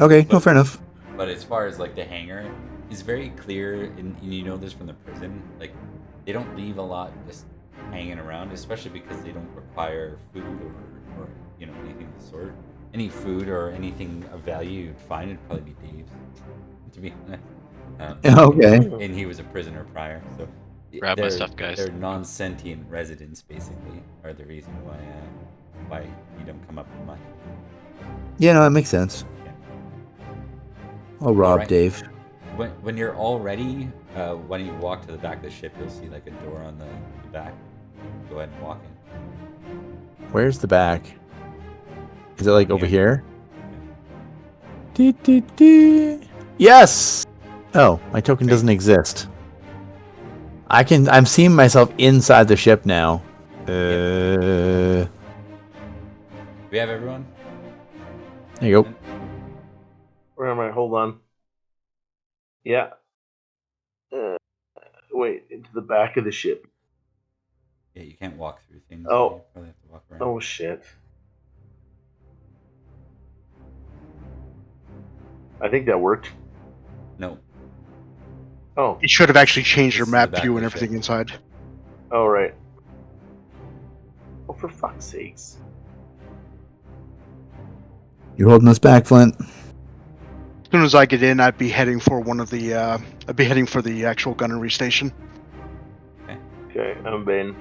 Okay, no, fair enough. But as far as like the hangar, it's very clear, and you know this from the prison. Like they don't leave a lot just hanging around, especially because they don't require food or anything of the sort. Any food or anything of value you'd find would probably be Dave's, to be honest. Okay. And he was a prisoner prior, so Grab my stuff, guys. They're non-sentient residents, basically, are the reason why you don't come up with much. Yeah, no, that makes sense. Yeah. I'll rob Alright. Dave. When you're all ready, when you walk to the back of the ship, you'll see like a door on the back. Go ahead and walk in. Where's the back? Is it like over here? Yes! Oh, my token doesn't exist. I'm seeing myself inside the ship now. Do we have everyone? There you go. Where am I? Hold on. Yeah. Wait, into the back of the ship. Yeah, you can't walk through things. Oh. You probably have to walk around. Oh shit. I think that worked. No. Oh. It should have actually changed This your is map the back view of and the everything ship. inside. Oh right. Oh, for fuck's sakes. You're holding us back, Flint. As soon as I get in, I'd be heading for the actual gunnery station. Okay, I'm Bane.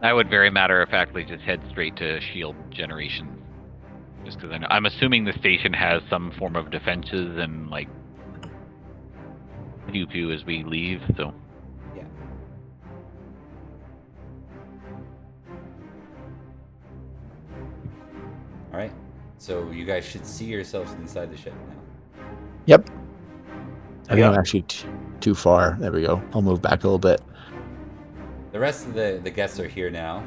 I would very matter-of-factly just head straight to shield generation. Just because I'm assuming the station has some form of defenses and, like, pew-pew as we leave, so... Yeah. Alright. So you guys should see yourselves inside the ship now. Yep. I think I'm actually too far. There we go. I'll move back a little bit. The rest of the guests are here now.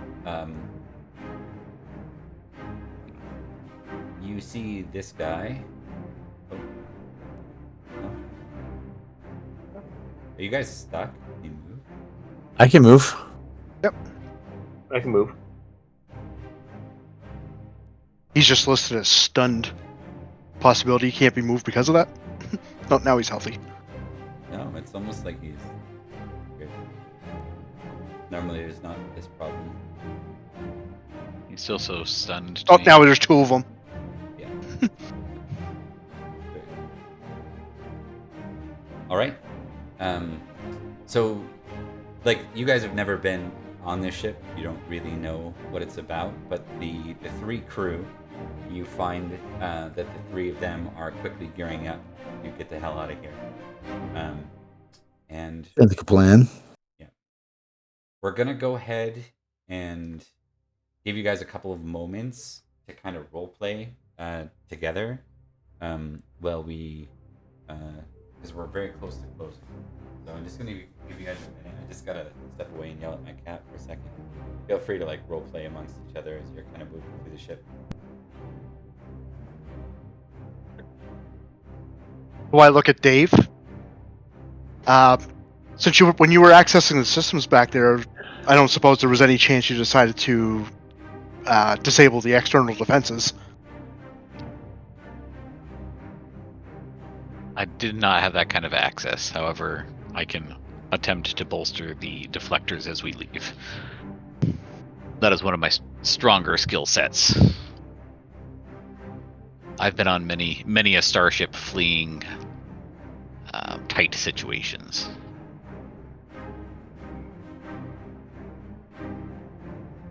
You see this guy. Oh. No. Are you guys stuck? Can you move? I can move. I can move. He's just listed as stunned. Possibility he can't be moved because of that. No, now he's healthy. No, it's almost like he's good. Normally, there's not this problem. He's still so stunned. to Oh, me. now there's two of them. Yeah. All right. So, like, you guys have never been on this ship. You don't really know what it's about. But the three crew, you find that the three of them are quickly gearing up to get the hell out of here. And Sounds like a plan. we're gonna go ahead and give you guys a couple of moments to kind of role play together. While we, because we're very close to closing. So I'm just gonna give you guys a minute. I just gotta step away and yell at my cat for a second. Feel free to like role play amongst each other as you're kind of moving through the ship. Do I look at Dave? Since when you were accessing the systems back there, I don't suppose there was any chance you decided to disable the external defenses. I did not have that kind of access. However, I can attempt to bolster the deflectors as we leave. That is one of my stronger skill sets. I've been on many a starship fleeing tight situations.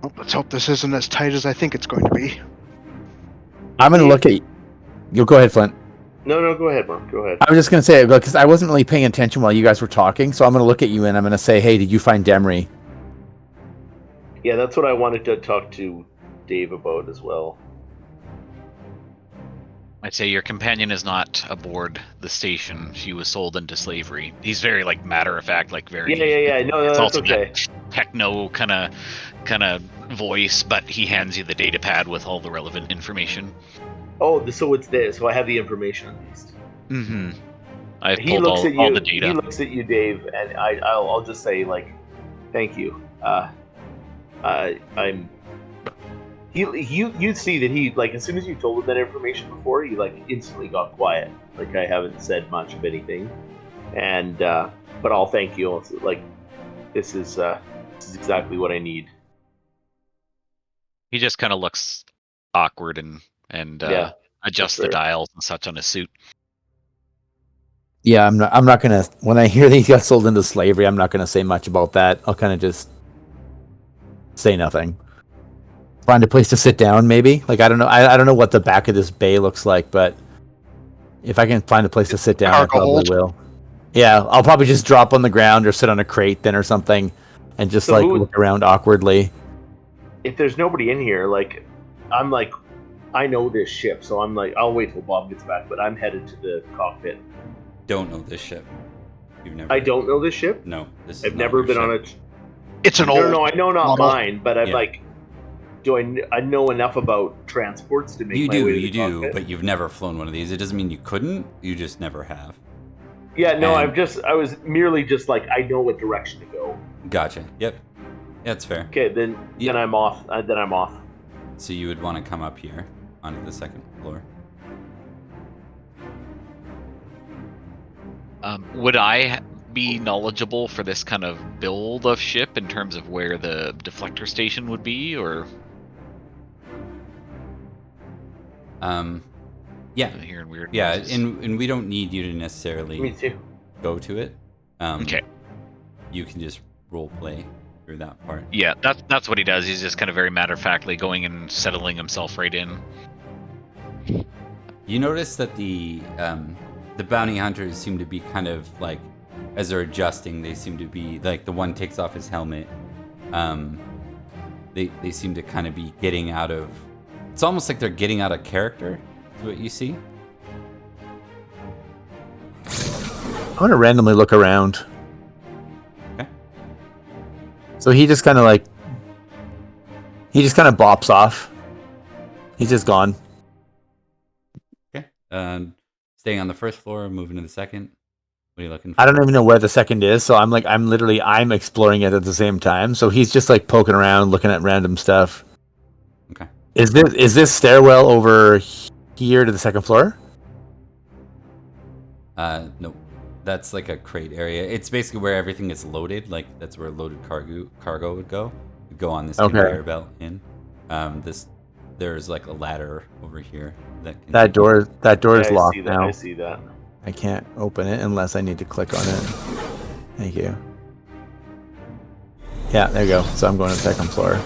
Well, let's hope this isn't as tight as I think it's going to be. I'm gonna look at you. Go ahead, Flint. No, go ahead, Mark. Go ahead. I was just gonna say because I wasn't really paying attention while you guys were talking, so I'm gonna look at you and I'm gonna say, "Hey, did you find Demry?" Yeah, that's what I wanted to talk to Dave about as well. I'd say your companion is not aboard the station. She was sold into slavery. He's very like matter of fact, like very. Yeah. No, It's that's also okay. that techno kind of voice, but he hands you the data pad with all the relevant information. Oh, so it's this. So I have the information at least. Mm-hmm. I've He pulled looks at you. all the data. He looks at you, Dave, and I'll just say like, thank you. I'm. You see that he like as soon as you told him that information before, he like instantly got quiet. Like I haven't said much of anything, and but I'll thank you. Like this is exactly what I need. He just kind of looks awkward and Yeah, adjusts that's the fair. dials and such on his suit. Yeah, I'm not gonna. When I hear that he got sold into slavery, I'm not gonna say much about that. I'll kind of just say nothing. Find a place to sit down, maybe. Like I don't know. I don't know what the back of this bay looks like, but if I can find a place to sit down, I Cargo probably hold. will. Yeah, I'll probably just drop on the ground or sit on a crate then or something, and just So like who- look around awkwardly. If there's nobody in here, like I'm like, I know this ship, so I'm like, I'll wait till Bob gets back, but I'm headed to the cockpit. Don't know this ship. You've never. I don't know this ship. No, this is I've not never your been ship. on a. It's an old. No, I know not model. mine, but I'm Yeah. like, do I know enough about transports to make You my do, way to you the do, cockpit? but you've never flown one of these. It doesn't mean you couldn't. You just never have. Yeah, no, And- I was merely just like, I know what direction to go. Gotcha. Yep. That's fair. Okay, then I'm off. Then I'm off. So you would want to come up here onto the second floor. Would I be knowledgeable for this kind of build of ship in terms of where the deflector station would be, or Yeah, I'm hearing weird yeah, noises? and we don't need you to Me necessarily too. go to it. Okay. You can just role play through that part. Yeah, that's what he does. He's just kind of very matter of factly going and settling himself right in. You notice that the bounty hunters seem to be kind of like, as they're adjusting, they seem to be like the one takes off his helmet. They seem to kind of be getting out of. It's almost like they're getting out of character. Is what you see. I want to randomly look around. Okay. So he just kind of bops off. He's just gone. Okay. Staying on the first floor, moving to the second. What are you looking for? I don't even know where the second is, so I'm exploring it at the same time. So he's just like poking around, looking at random stuff. Okay. Is this stairwell over here to the second floor? No, that's like a crate area. It's basically where everything is loaded. Like that's where loaded cargo would go. It'd go on this Okay. conveyor belt in. There's like a ladder over here That door is I locked see that. now. I see that. I can't open it unless I need to click on it. Thank you. Yeah, there you go. So I'm going to the second floor.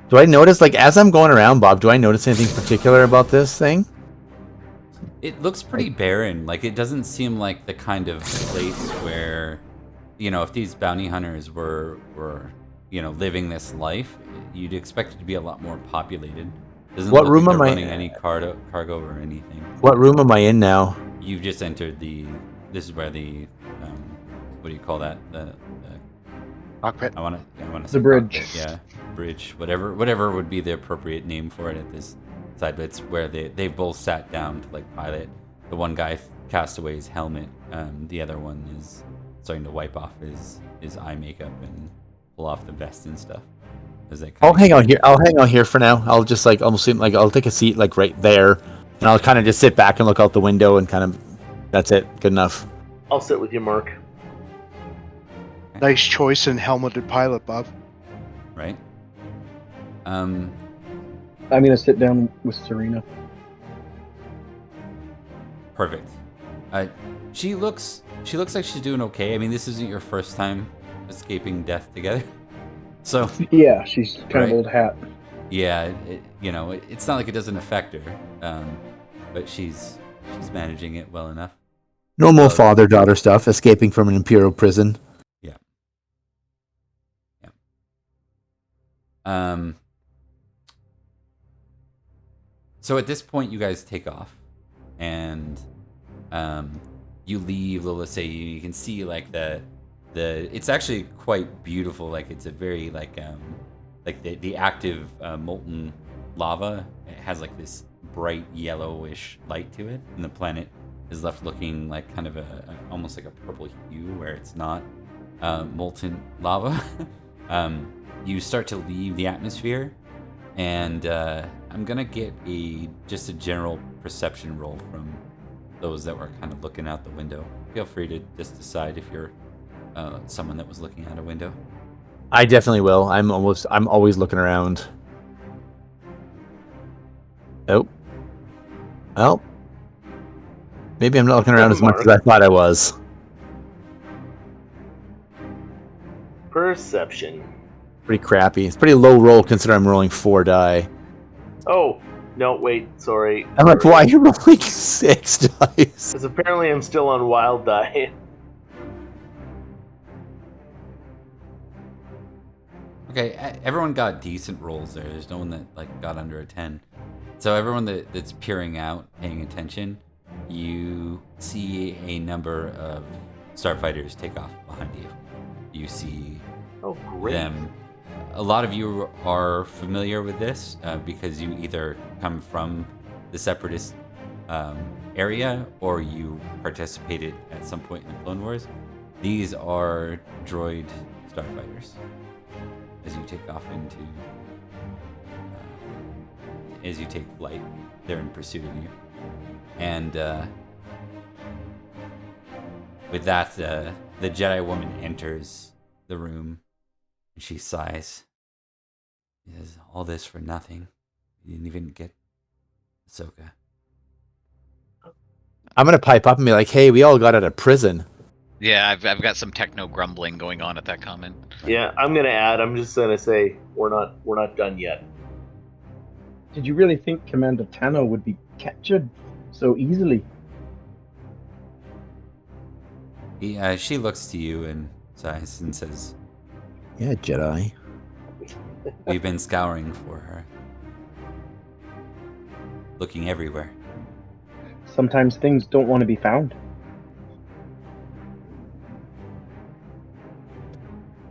Do I notice, like, as I'm going around, Bob, do I notice anything particular about this thing? It looks pretty barren. Like it doesn't seem like the kind of place where, if these bounty hunters were living this life, you'd expect it to be a lot more populated. Doesn't What look room like am they're I- running any cargo or anything. What room am I in now? You've just entered this is where the what do you call that? The Cockpit. I want to The bridge. cockpit, yeah, bridge, whatever would be the appropriate name for it at this side. But it's where they both sat down to like pilot. The one guy cast away his helmet. The other one is starting to wipe off his eye makeup and pull off the vest and stuff. As they I'll hang out here. I'll hang out here for now. I'll just like almost seem like I'll take a seat like right there, and I'll kind of just sit back and look out the window and kind of. That's it. Good enough. I'll sit with you, Mark. Nice choice in helmeted pilot, Bob. Right. I'm gonna sit down with Serena. Perfect. She looks like she's doing okay. I mean, this isn't your first time escaping death together, so Yeah, she's kind Right. of old hat. yeah, it's not like it doesn't affect her, but she's managing it well enough. Normal father-daughter stuff. Escaping from an imperial prison. So at this point, you guys take off, and you leave Lola Sayu. You can see like the it's actually quite beautiful. Like it's a very like the active molten lava. It has like this bright yellowish light to it, and the planet is left looking like kind of almost like a purple hue where it's not molten lava. You start to leave the atmosphere, and I'm gonna get just a general perception roll from those that were kind of looking out the window. Feel free to just decide if you're someone that was looking out a window. I definitely will. I'm always looking around. Oh. Well. Maybe I'm not looking around as much as I thought I was. Perception. Pretty crappy. It's pretty low roll considering I'm rolling 4 die. Oh, no, wait, sorry. I'm like, why are you rolling 6 dice? Because apparently I'm still on wild die. Okay, everyone got decent rolls there. There's no one that like got under a 10. So everyone that's peering out, paying attention, you see a number of starfighters take off behind you. You see Oh, great. them. A lot of you are familiar with this because you either come from the Separatist area or you participated at some point in the Clone Wars. These are droid starfighters. As you take off as you take flight, they're in pursuit of you. And with that, the Jedi woman enters the room. And she sighs. She says, all this for nothing. You didn't even get Ahsoka. I'm going to pipe up and be like, hey, we all got out of prison. Yeah, I've got some techno grumbling going on at that comment. Yeah, I'm gonna add. I'm just gonna say we're not done yet. Did you really think Commander Tano would be captured so easily? She looks to you and sighs and says, Yeah, Jedi. we've been scouring for her. Looking everywhere. Sometimes things don't want to be found.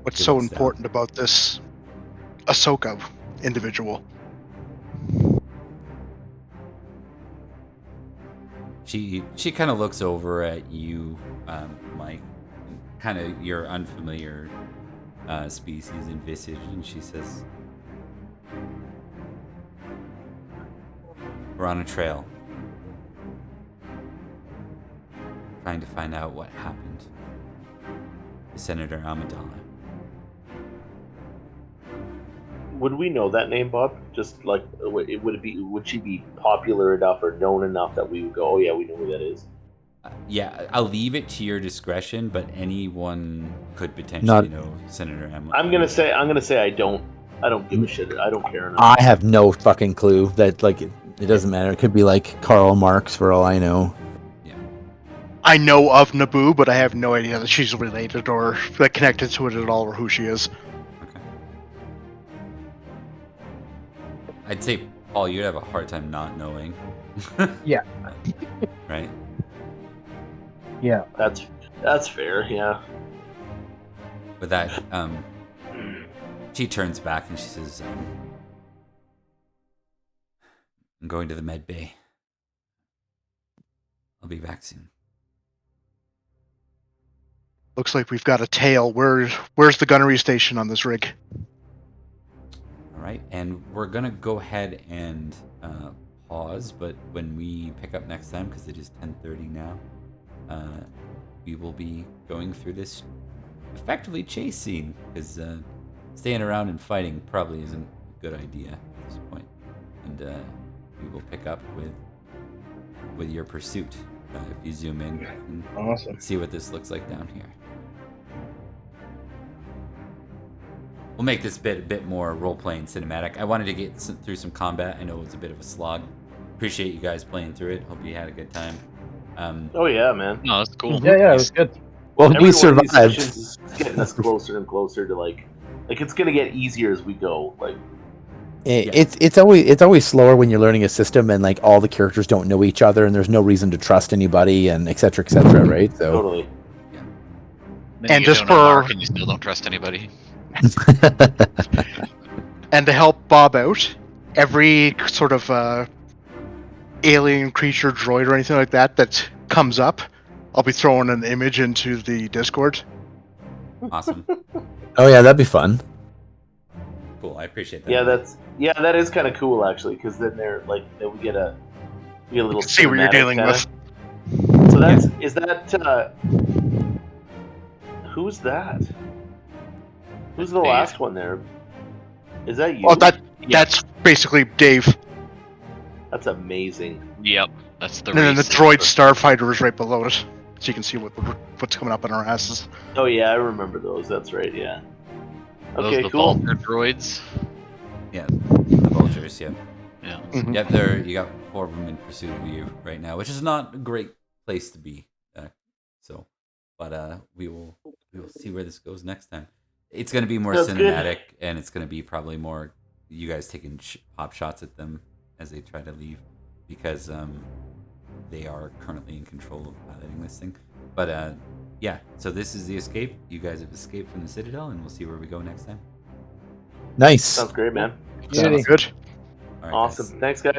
What's She so looks down. important about this Ahsoka individual? She kind of looks over at you, Mike, kind of your unfamiliar species and visage, and she says, We're on a trail. Trying to find out what happened to Senator Amidala. Would we know that name, Bob? Just like, would she be popular enough or known enough that we would go, oh yeah, we know who that is? Yeah, I'll leave it to your discretion, but anyone could potentially know Senator Amidala. I'm gonna say I don't give a shit. I don't care enough. I have no fucking clue. That like it doesn't matter. It could be like Karl Marx for all I know. I know of Naboo, but I have no idea that she's related or that connected to it at all, or who she is. Okay. I'd say, Paul, you'd have a hard time not knowing. Yeah. Right? Yeah. That's fair, yeah. With that, she turns back and she says, I'm going to the med bay. I'll be back soon. Looks like we've got a tail. Where's the gunnery station on this rig? All right, and we're going to go ahead and pause, but when we pick up next time, because it is 10:30 now, we will be going through this effectively chase scene, because staying around and fighting probably isn't a good idea at this point. And we will pick up with your pursuit if you zoom in and Awesome. see what this looks like down here. We'll make this bit a bit more role-playing cinematic. I wanted to get through some combat. I know it was a bit of a slog. Appreciate you guys playing through it. Hope you had a good time. Oh yeah, man. No, that's cool. Yeah, it was good. Well, Every we one of these survived. sessions is getting us closer and closer to like it's gonna get easier as we go. Like It's always slower when you're learning a system and like all the characters don't know each other and there's no reason to trust anybody and et cetera, right? So totally. Then And you just don't know for- Mark and you still don't trust anybody. And to help Bob out, every sort of alien creature, droid, or anything like that comes up, I'll be throwing an image into the Discord. Awesome. Oh yeah, that'd be fun. Cool. I appreciate that. That is kind of cool actually, because then we get a little See what you're cinematic dealing kinda. with. So is that who's that? Who's the Dave. last one there? Is that you? Oh, that's basically Dave. That's amazing. Yep, that's the. And then the race. droid starfighter is right below it, so you can see what's coming up in our asses. Oh yeah, I remember those. That's right. Yeah. Are Okay, those the cool. Vulture droids. Yeah, the vultures. Yeah. Yeah. Mhm. Yep. You got 4 of them in pursuit of you right now, which is not a great place to be. But we will see where this goes next time. It's going to be more Sounds cinematic, and it's going to be probably more you guys taking pop shots at them as they try to leave, because they are currently in control of piloting this thing. But yeah, so this is the escape. You guys have escaped from the Citadel, and we'll see where we go next time. Nice. Sounds great, man. Sounds good. All right, Awesome. guys. Thanks, guys.